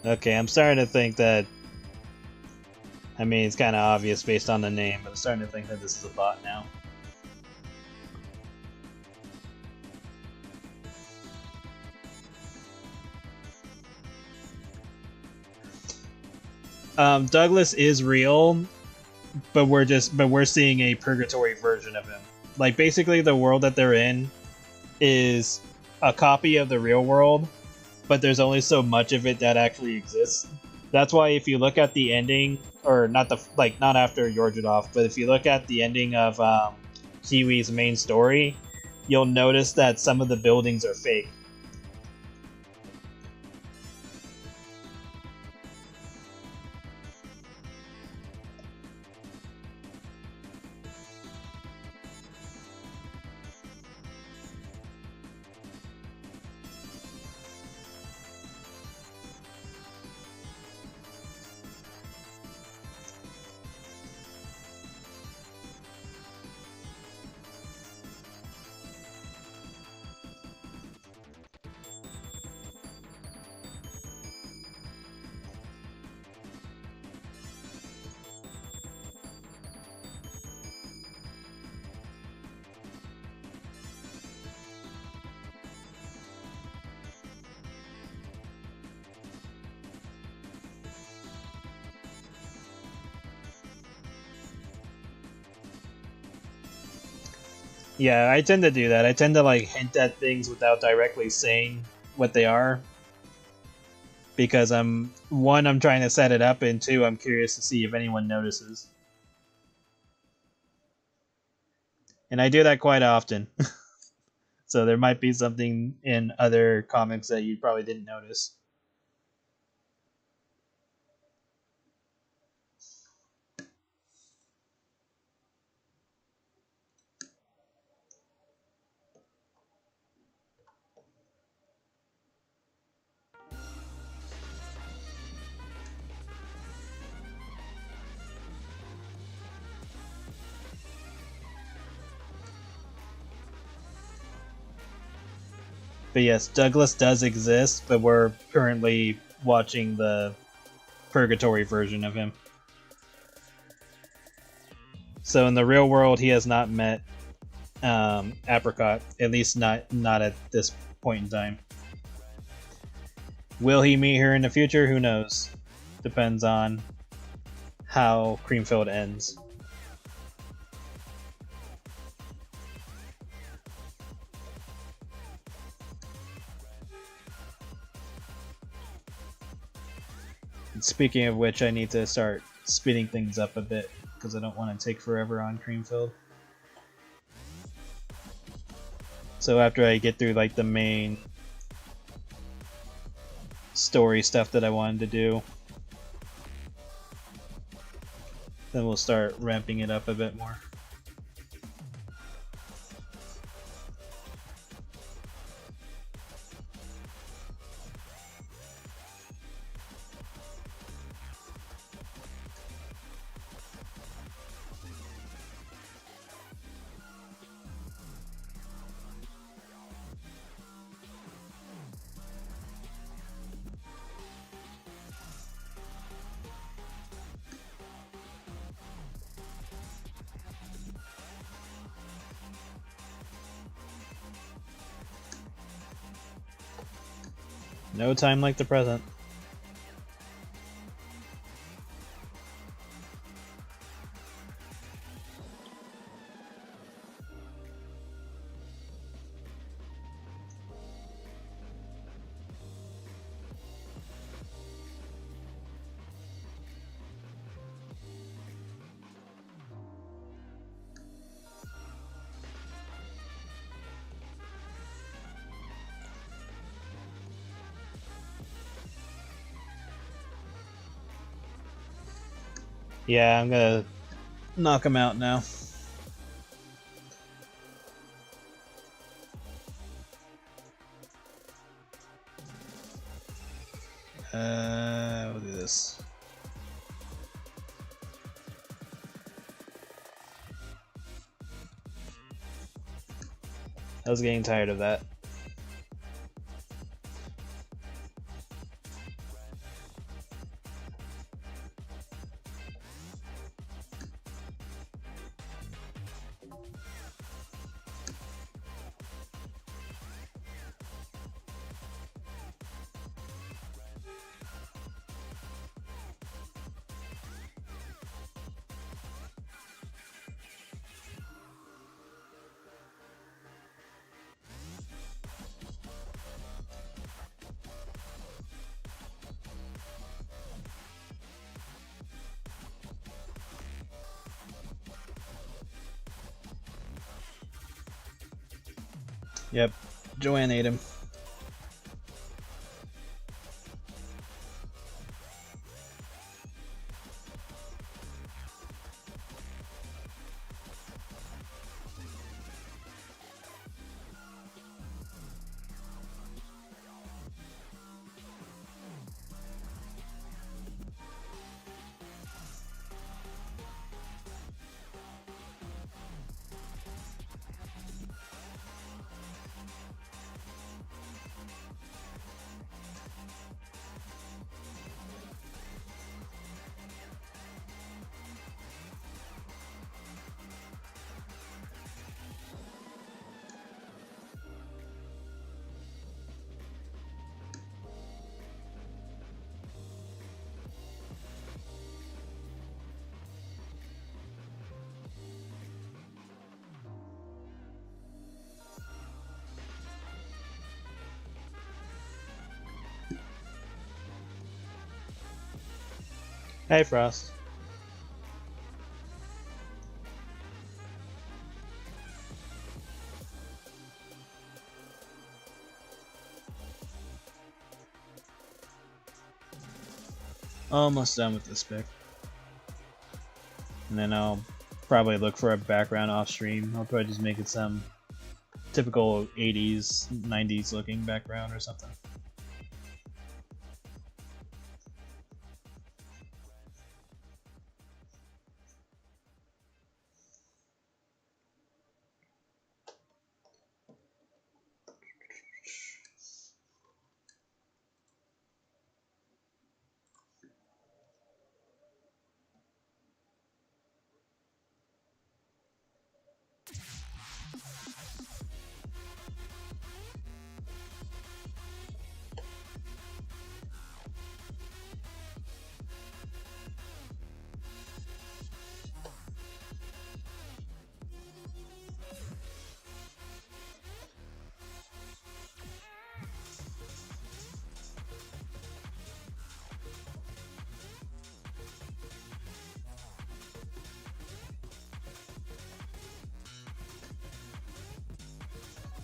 Okay, I'm starting to think that... I mean, it's kind of obvious based on the name, but I'm starting to think that this is a bot now. Douglas is real, but we're seeing a Purgatory version of him. Like, basically the world that they're in is a copy of the real world, but there's only so much of it that actually exists. That's why if you look at the ending, or not after Yorjadov, but if you look at the ending of Kiwi's main story, you'll notice that some of the buildings are fake. Yeah, I tend to do that. I tend to hint at things without directly saying what they are. Because I'm trying to set it up, and 2, I'm curious to see if anyone notices. And I do that quite often. So there might be something in other comics that you probably didn't notice. But yes, Douglas does exist, but we're currently watching the Purgatory version of him. So in the real world, he has not met Apricot, at least not at this point in time. Will he meet her in the future? Who knows? Depends on how Creamfield ends. Speaking of which, I need to start speeding things up a bit because I don't want to take forever on Creamfield. So after I get through like the main story stuff that I wanted to do, then we'll start ramping it up a bit more. No time like the present. Yeah, I'm gonna knock him out now. We'll do this. I was getting tired of that. Yep, Joanne ate him. Hey, Frost. Almost done with this pick. And then I'll probably look for a background off stream. I'll probably just make it some typical 80s, 90s looking background or something.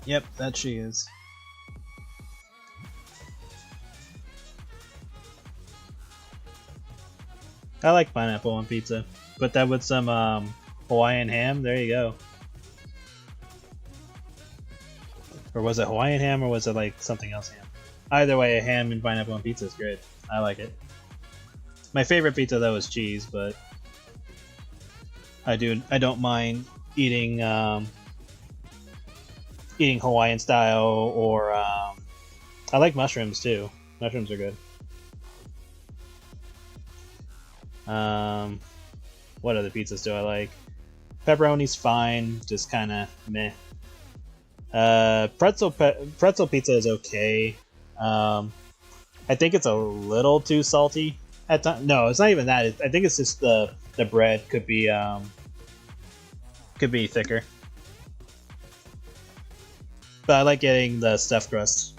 Yep, that she is. I like pineapple on pizza. Put that with some Hawaiian ham. There you go. Or was it Hawaiian ham, or was it like something else ham? Either way, a ham and pineapple on pizza is great. I like it. My favorite pizza though is cheese, but I don't mind eating eating Hawaiian style, or I like mushrooms too. Mushrooms are good. What other pizzas do I like? Pepperoni's fine, just kind of meh. Pretzel pizza is okay. I think it's a little too salty at times. No, it's not even that. I think it's just the bread could be thicker. But I like getting the stuffed crust.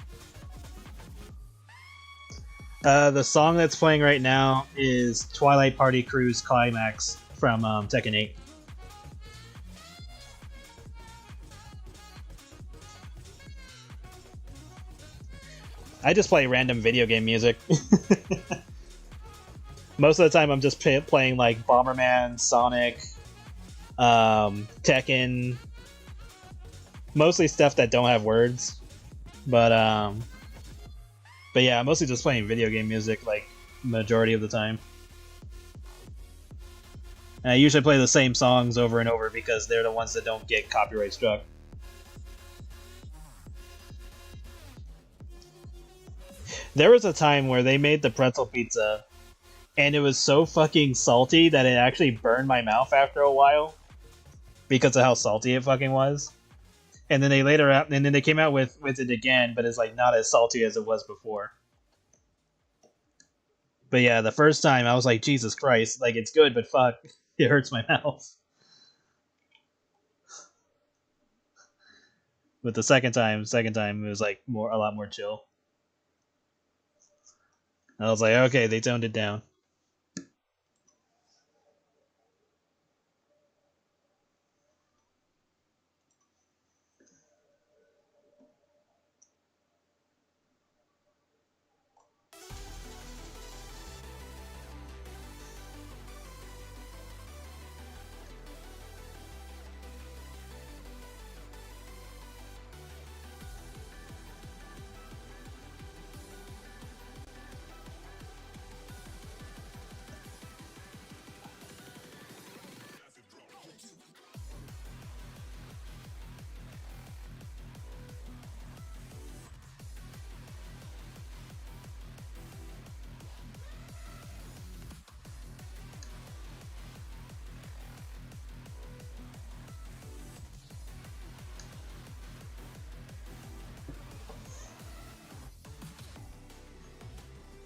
The song that's playing right now is Twilight Party Cruise Climax from Tekken 8. I just play random video game music. Most of the time I'm just playing like Bomberman, Sonic, Tekken. Mostly stuff that don't have words. But yeah, I'm mostly just playing video game music like majority of the time. And I usually play the same songs over and over because they're the ones that don't get copyright struck. There was a time where they made the pretzel pizza and it was so fucking salty that it actually burned my mouth after a while because of how salty it fucking was. And then they came out with it again, but it's like not as salty as it was before. But yeah, the first time I was like, Jesus Christ, like it's good, but fuck, it hurts my mouth. But the second time it was like a lot more chill. I was like, okay, they toned it down.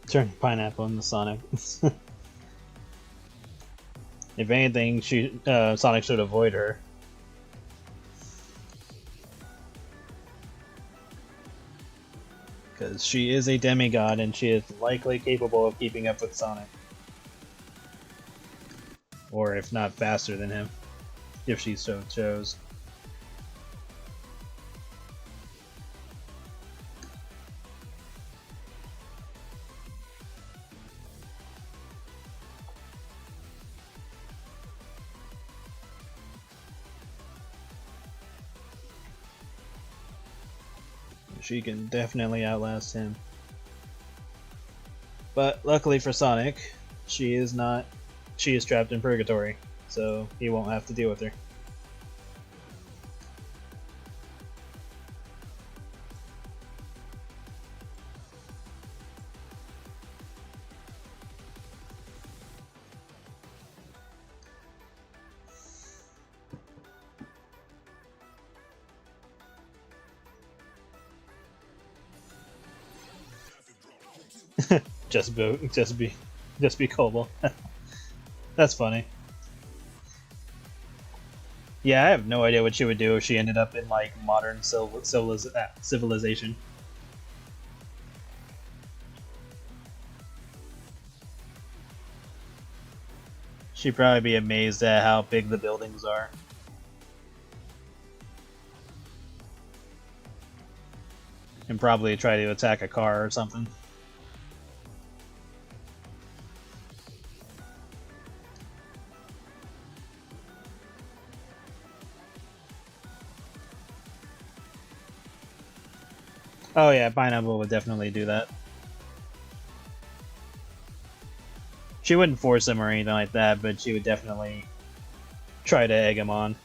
Turn pineapple into Sonic. If anything, Sonic should avoid her. Because she is a demigod and she is likely capable of keeping up with Sonic. Or if not faster than him, if she so chose. She can definitely outlast him. But luckily for Sonic, she is trapped in purgatory, so he won't have to deal with her. just be Cobble. That's funny. Yeah, I have no idea what she would do if she ended up in like modern civilization. She'd probably be amazed at how big the buildings are. and probably try to attack a car or something. Oh yeah, Pineapple would definitely do that. She wouldn't force him or anything like that, but she would definitely try to egg him on.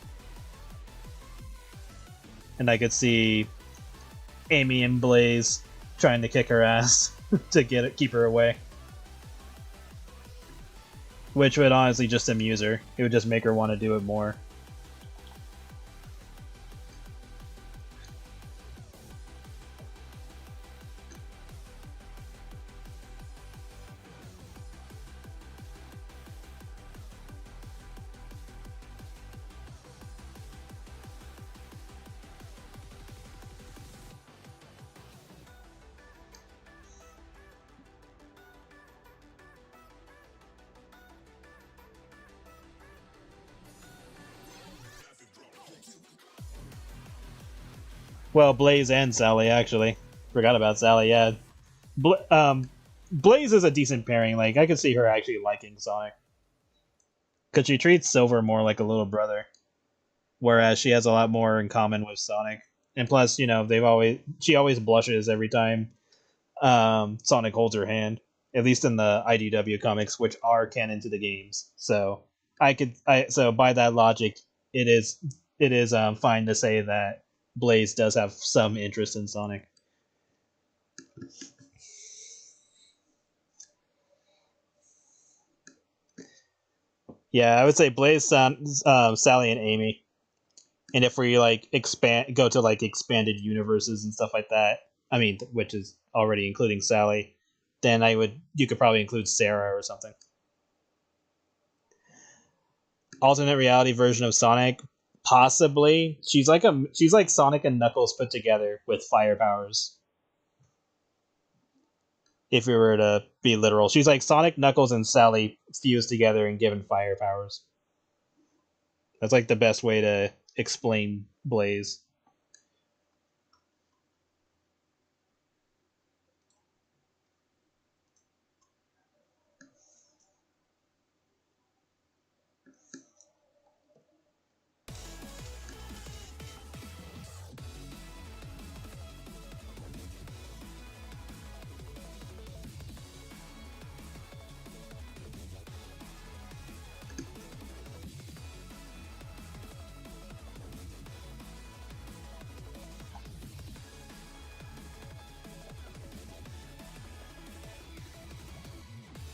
And I could see Amy and Blaze trying to kick her ass to keep her away. Which would honestly just amuse her. It would just make her want to do it more. Well, Blaze and Sally, actually. Forgot about Sally, yeah. Blaze is a decent pairing. Like, I could see her actually liking Sonic. Because she treats Silver more like a little brother. Whereas she has a lot more in common with Sonic. And plus, you know, she always blushes every time Sonic holds her hand. At least in the IDW comics, which are canon to the games. So so by that logic, it is fine to say that Blaze does have some interest in Sonic. Yeah, I would say Blaze, Sally, and Amy. And if we like go to like expanded universes and stuff like that, I mean, which is already including Sally, then you could probably include Sarah or something. Alternate reality version of Sonic, possibly. She's like Sonic and Knuckles put together with fire powers. If we were to be literal, she's like Sonic, Knuckles, and Sally fused together and given fire powers. That's like the best way to explain Blaze.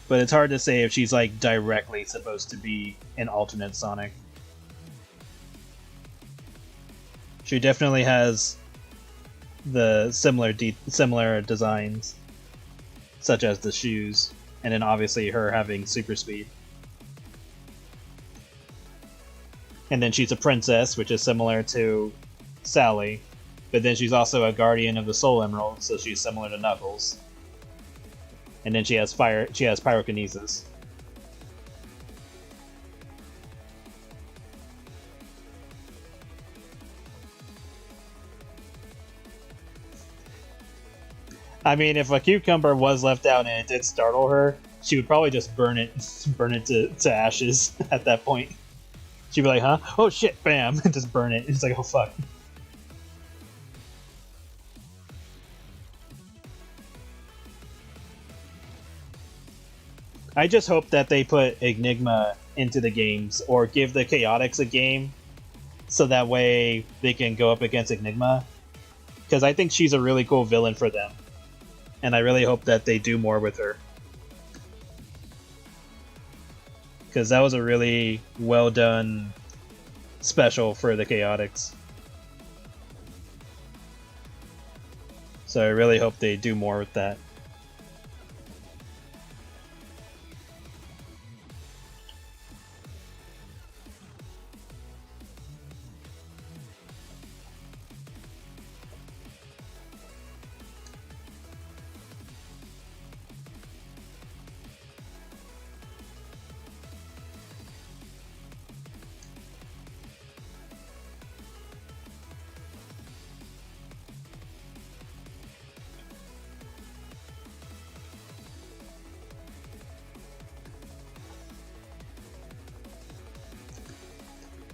But it's hard to say if she's like directly supposed to be an alternate Sonic. She definitely has the similar designs, such as the shoes, and then obviously her having super speed. And then she's a princess, which is similar to Sally, but then she's also a guardian of the Soul Emerald, so she's similar to Knuckles. And then she has pyrokinesis. I mean, if a cucumber was left out and it did startle her, she would probably just burn it to ashes at that point. She'd be like, huh? Oh shit, bam, and just burn it. It's like, oh fuck. I just hope that they put Enigma into the games or give the Chaotix a game so that way they can go up against Enigma. Because I think she's a really cool villain for them. And I really hope that they do more with her. Because that was a really well done special for the Chaotix. So I really hope they do more with that.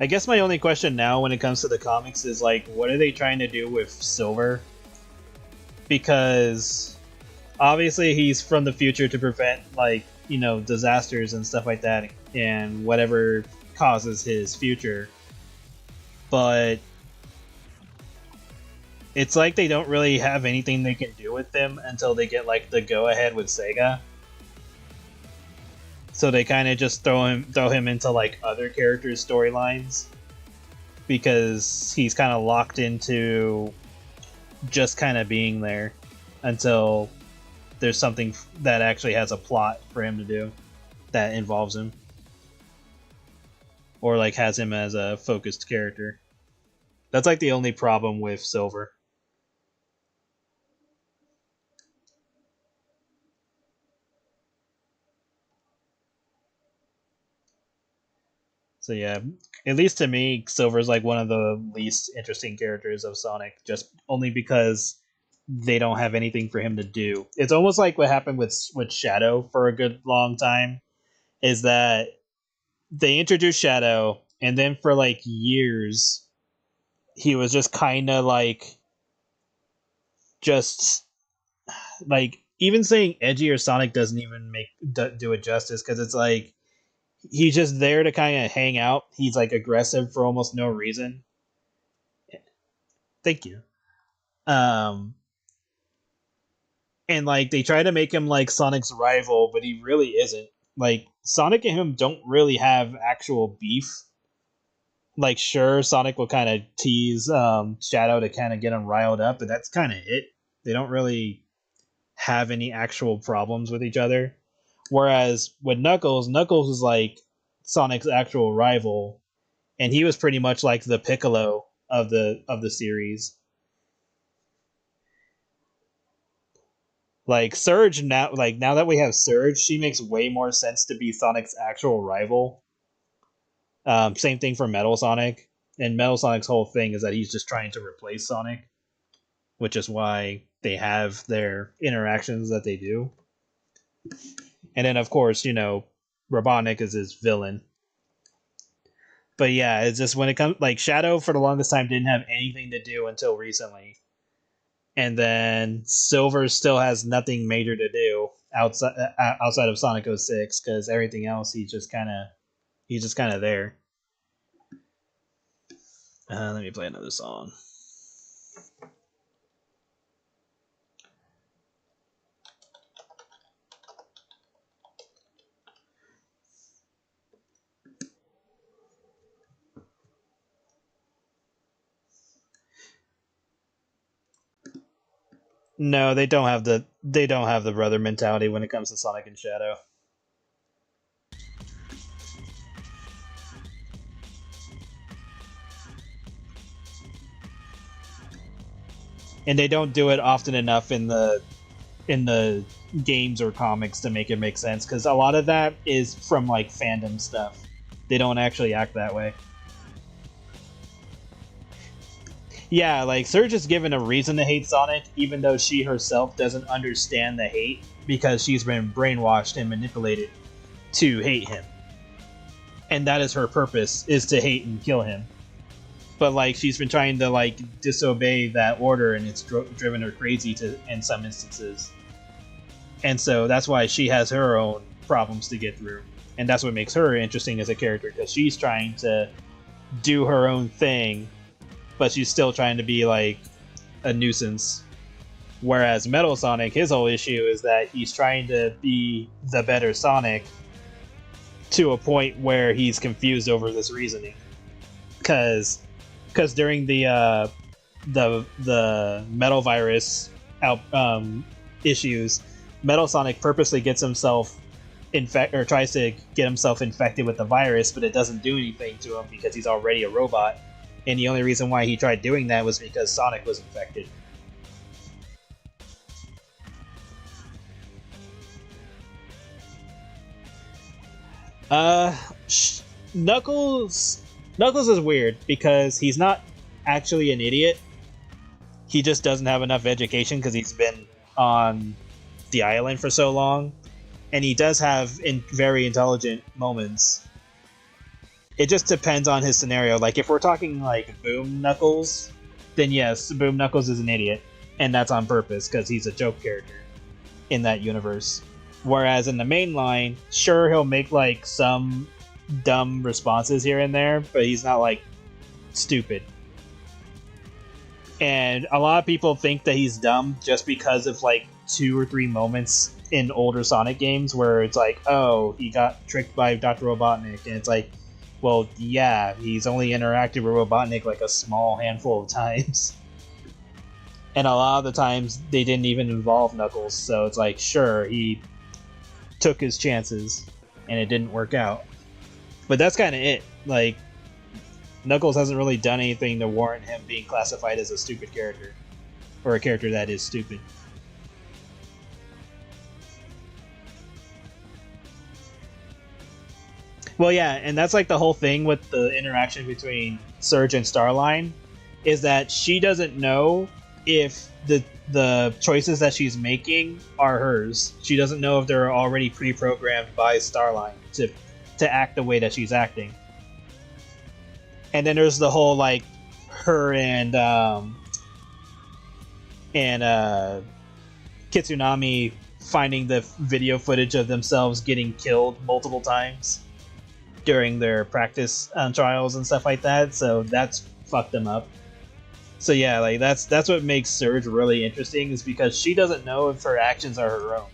I guess my only question now when it comes to the comics is like, what are they trying to do with Silver? Because obviously he's from the future to prevent, like, you know, disasters and stuff like that, and whatever causes his future. But it's like they don't really have anything they can do with him until they get like the go-ahead with Sega. So they kind of just throw him into like other characters' storylines because he's kind of locked into just kind of being there until there's something that actually has a plot for him to do that involves him, or like has him as a focused character. That's like the only problem with Silver. So yeah, at least to me, Silver's like one of the least interesting characters of Sonic, just only because they don't have anything for him to do. It's almost like what happened with Shadow for a good long time, is that they introduced Shadow, and then for like years, he was just kind of like, just like, even saying edgy or Sonic doesn't even do it justice, because it's like he's just there to kind of hang out. He's like aggressive for almost no reason. Thank you. Um, and like they try to make him like Sonic's rival, but he really isn't. Like Sonic and him don't really have actual beef. Like sure, Sonic will kind of tease Shadow to kind of get him riled up, but that's kind of it. They don't really have any actual problems with each other. Whereas with Knuckles, Knuckles is like Sonic's actual rival, and he was pretty much like the Piccolo of the series. Like Surge now, like now that we have Surge, she makes way more sense to be Sonic's actual rival. Same thing for Metal Sonic, and Metal Sonic's whole thing is that he's just trying to replace Sonic, which is why they have their interactions that they do. And then, of course, you know, Robotnik is his villain. But yeah, it's just when it comes, like, Shadow for the longest time didn't have anything to do until recently. And then Silver still has nothing major to do outside of Sonic 06, because everything else he's just kind of there. Let me play another song. No, they don't have the brother mentality when it comes to Sonic and Shadow. And they don't do it often enough in the games or comics to make it make sense, because a lot of that is from like fandom stuff. They don't actually act that way. Yeah, like Surge is given a reason to hate Sonic, even though she herself doesn't understand the hate, because she's been brainwashed and manipulated to hate him. And that is her purpose, is to hate and kill him. But like she's been trying to like disobey that order, and it's driven her crazy in some instances. And so that's why she has her own problems to get through. And that's what makes her interesting as a character, because she's trying to do her own thing, but she's still trying to be like a nuisance. Whereas Metal Sonic, his whole issue is that he's trying to be the better Sonic to a point where he's confused over this reasoning. Because during the Metal Virus issues, Metal Sonic purposely gets himself tries to get himself infected with the virus, but it doesn't do anything to him because he's already a robot. And the only reason why he tried doing that was because Sonic was infected. Knuckles is weird because he's not actually an idiot. He just doesn't have enough education because he's been on the island for so long. And he does have very intelligent moments. it just depends on his scenario. Like, if we're talking like Boom Knuckles, then yes, Boom Knuckles is an idiot, and that's on purpose because he's a joke character in that universe. Whereas in the main line, sure, he'll make like some dumb responses here and there, but he's not like stupid. And a lot of people think that he's dumb just because of like 2 or 3 moments in older Sonic games where it's like, oh, he got tricked by Dr. Robotnik, and it's like, well, yeah, he's only interacted with Robotnik like a small handful of times. And a lot of the times they didn't even involve Knuckles, so it's like, sure, he took his chances and it didn't work out. But that's kind of it. Like, Knuckles hasn't really done anything to warrant him being classified as a stupid character, or a character that is stupid. Well, yeah, and that's like the whole thing with the interaction between Surge and Starline, is that she doesn't know if the choices that she's making are hers. She doesn't know if they're already pre-programmed by Starline to act the way that she's acting. And then there's the whole like her and Kitsunami finding the video footage of themselves getting killed multiple times during their practice trials and stuff like that. So that's fucked them up. So yeah, like that's what makes Surge really interesting, is because she doesn't know if her actions are her own.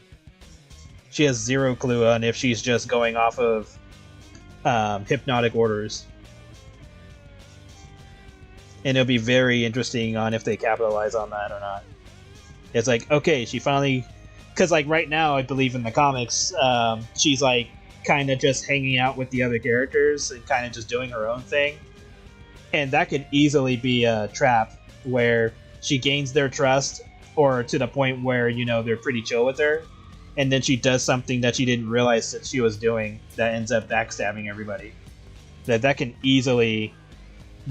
She has zero clue on if she's just going off of hypnotic orders. And it'll be very interesting on if they capitalize on that or not. It's like, okay, she finally... Because like right now, I believe in the comics, she's like kind of just hanging out with the other characters and kind of just doing her own thing. And that could easily be a trap where she gains their trust, or to the point where, you know, they're pretty chill with her, and then she does something that she didn't realize that she was doing that ends up backstabbing everybody. That can easily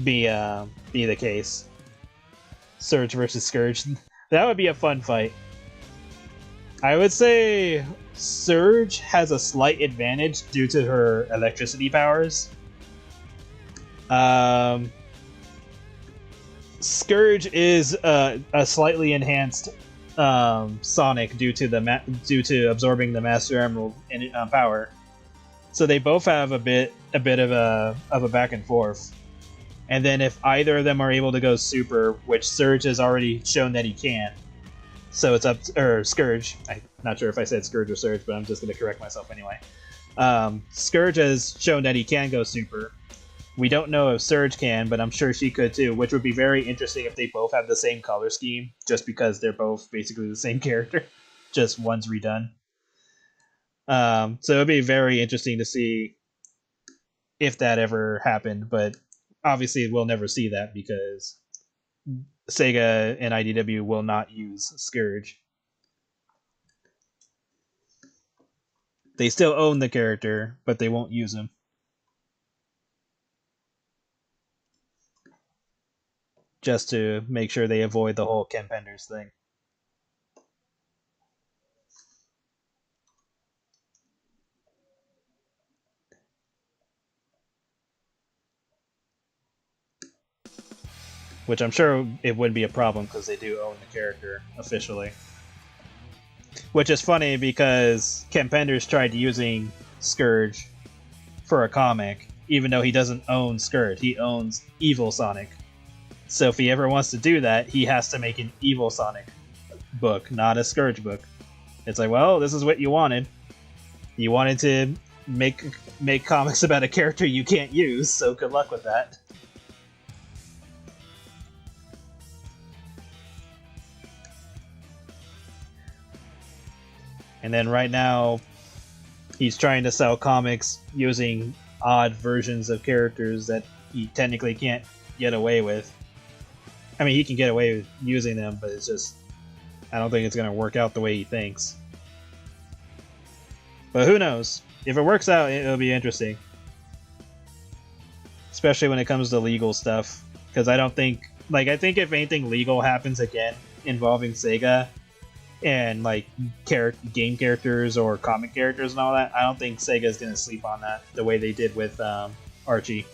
be the case. Surge versus Scourge. That would be a fun fight. I would say Surge has a slight advantage due to her electricity powers. Scourge is a slightly enhanced Sonic due to absorbing the Master Emerald power. So they both have a bit of a back and forth. And then if either of them are able to go super, which Surge has already shown that he can, so it's up or Scourge. I'm not sure if I said Scourge or Surge, but I'm just going to correct myself anyway. Scourge has shown that he can go super. We don't know if Surge can, but I'm sure she could too, which would be very interesting if they both have the same color scheme, just because they're both basically the same character, just one's redone. So it'd be very interesting to see if that ever happened, but obviously we'll never see that because Sega and IDW will not use Scourge. They still own the character, but they won't use him. Just to make sure they avoid the whole Ken Penders thing. Which I'm sure it wouldn't be a problem because they do own the character officially. Which is funny because Ken Penders tried using Scourge for a comic, even though he doesn't own Scourge. He owns Evil Sonic. So if he ever wants to do that, he has to make an Evil Sonic book, not a Scourge book. It's like, well, this is what you wanted. You wanted to make comics about a character you can't use, so good luck with that. And then right now, he's trying to sell comics using odd versions of characters that he technically can't get away with. I mean, he can get away with using them, but it's just... I don't think it's going to work out the way he thinks. But who knows? If it works out, it'll be interesting. Especially when it comes to legal stuff. Because I don't think... Like, I think if anything legal happens again involving Sega and, like, game characters or comic characters and all that, I don't think Sega's going to sleep on that the way they did with... or Archie.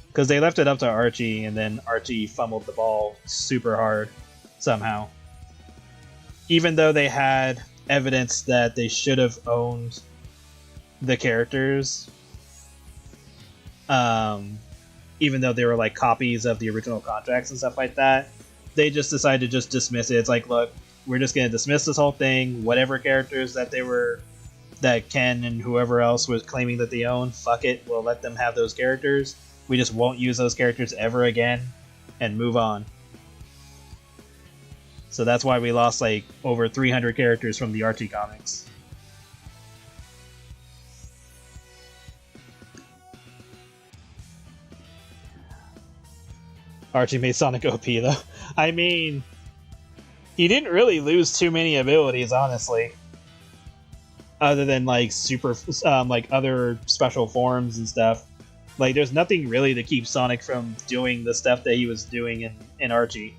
Because they left it up to Archie, and then Archie fumbled the ball super hard somehow. Even though they had evidence that they should have owned the characters, even though they were like copies of the original contracts and stuff like that, they just decided to just dismiss it. It's like, look, we're just going to dismiss this whole thing. Whatever characters that Ken and whoever else was claiming that they own, fuck it, we'll let them have those characters. We just won't use those characters ever again and move on. So that's why we lost like over 300 characters from the Archie comics. Archie made Sonic OP though. I mean, he didn't really lose too many abilities, honestly. Other than like like other special forms and stuff. Like, there's nothing really to keep Sonic from doing the stuff that he was doing in Archie.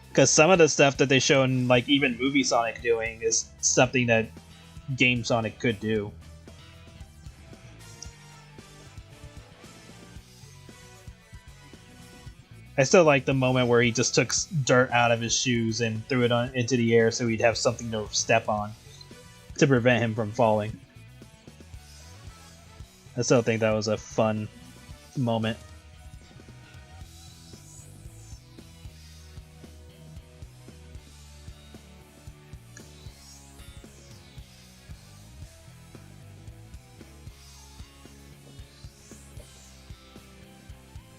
Because some of the stuff that they show in, like, even movie Sonic doing is something that game Sonic could do. I still like the moment where he just took dirt out of his shoes and threw it into the air so he'd have something to step on to prevent him from falling. I still think that was a fun moment.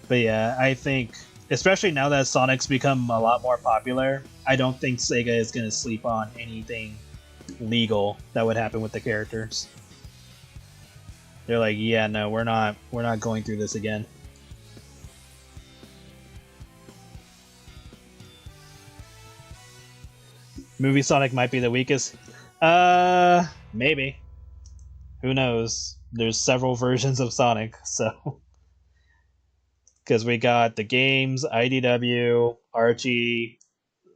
But yeah, I think, especially now that Sonic's become a lot more popular, I don't think Sega is going to sleep on anything legal that would happen with the characters. They're like, yeah, no, we're not going through this again. Movie Sonic might be the weakest. Maybe. Who knows? There's several versions of Sonic, so. Because we got the games, IDW, Archie,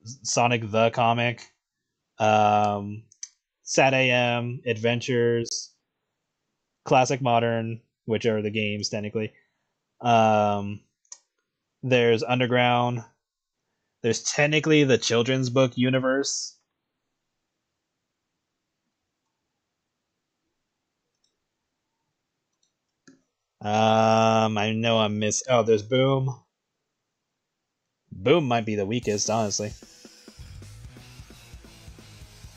Sonic the Comic, SatAM, Adventures, Classic Modern, which are the games technically. There's Underground. There's technically the children's book universe. I know I'm oh, there's Boom. Boom might be the weakest, honestly.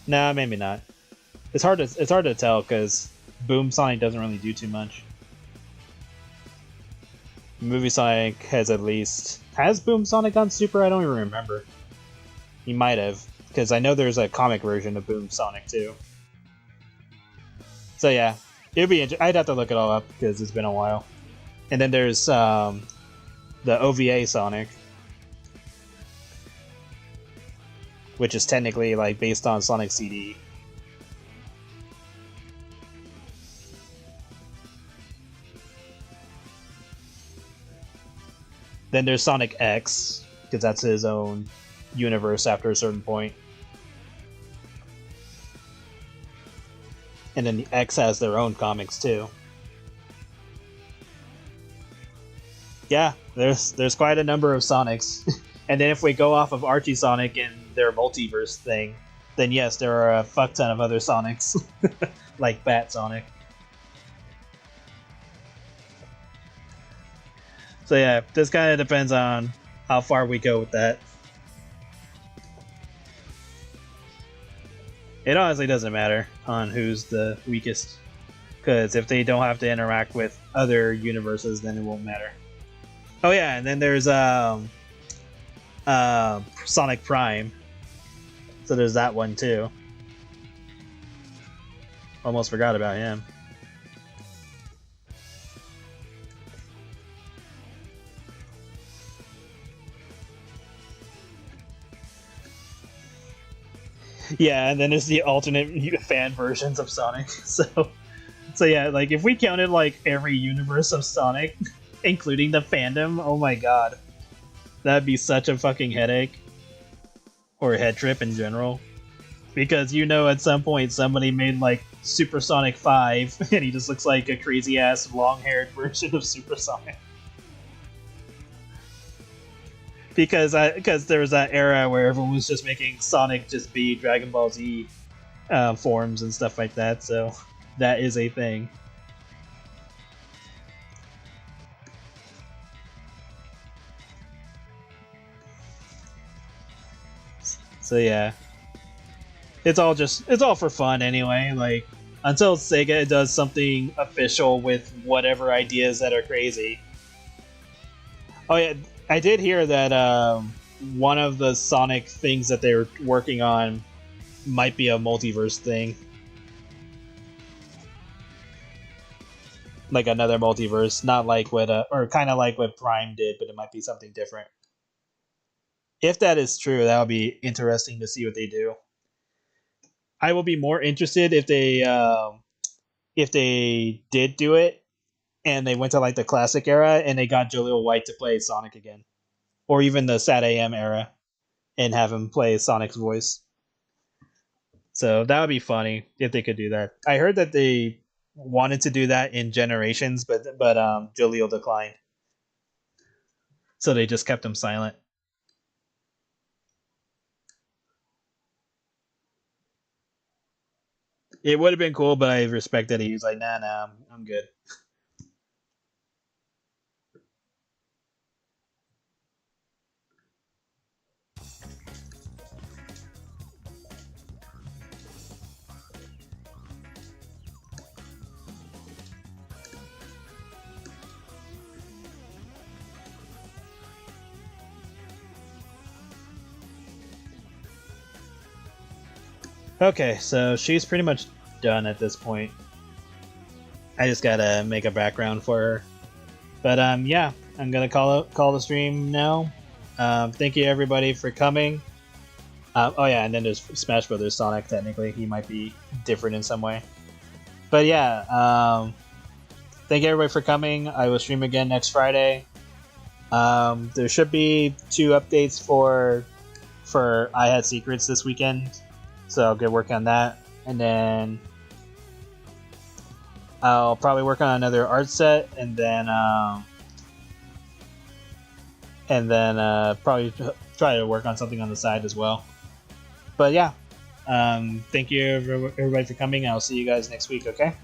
Nah, maybe not. It's hard to tell because Boom Sonic doesn't really do too much. Movie Sonic has Boom Sonic on Super? I don't even remember. He might have, because I know there's a comic version of Boom Sonic too. So yeah, it'd be I'd have to look it all up because it's been a while. And then there's the OVA Sonic, which is technically like based on Sonic CD. Then there's Sonic X, because that's his own universe after a certain point. And then the X has their own comics too. Yeah, there's quite a number of Sonics. And then if we go off of Archie Sonic and their multiverse thing, then yes, there are a fuck ton of other Sonics. Like Bat Sonic. So yeah, this kind of depends on how far we go with that. It honestly doesn't matter on who's the weakest, because if they don't have to interact with other universes, then it won't matter. Oh yeah, and then there's Sonic Prime, so there's that one too. Almost forgot about him. Yeah, and then there's the alternate fan versions of Sonic. So yeah, like if we counted like every universe of Sonic, including the fandom, oh my god, that'd be such a fucking headache, or a head trip in general. Because you know at some point somebody made like Supersonic 5 and he just looks like a crazy ass long haired version of Supersonic. Because there was that era where everyone was just making Sonic just be Dragon Ball Z forms and stuff like that, so that is a thing. So yeah, it's all for fun anyway. Like until Sega does something official with whatever ideas that are crazy. Oh yeah, I did hear that one of the Sonic things that they're working on might be a multiverse thing. Like another multiverse, not like what or kind of like what Prime did, but it might be something different. If that is true, that would be interesting to see what they do. I will be more interested if they did do it and they went to like the classic era and they got Jaleel White to play Sonic again, or even the Sat AM era and have him play Sonic's voice. So that would be funny if they could do that. I heard that they wanted to do that in Generations, but Jaleel declined, so they just kept him silent. It would have been cool, but I respect that he was like, nah, I'm good. Okay, so she's pretty much done at this point. I just gotta make a background for her. But yeah, I'm gonna call the stream now. Thank you everybody for coming. Oh yeah, and then there's Smash Brothers Sonic. Technically, he might be different in some way. But yeah, thank you everybody for coming. I will stream again next Friday. There should be 2 updates for I Had Secrets this weekend, so I'll get work on that, and then I'll probably work on another art set, and then probably try to work on something on the side as well. But yeah, thank you everybody for coming. I'll see you guys next week. Okay.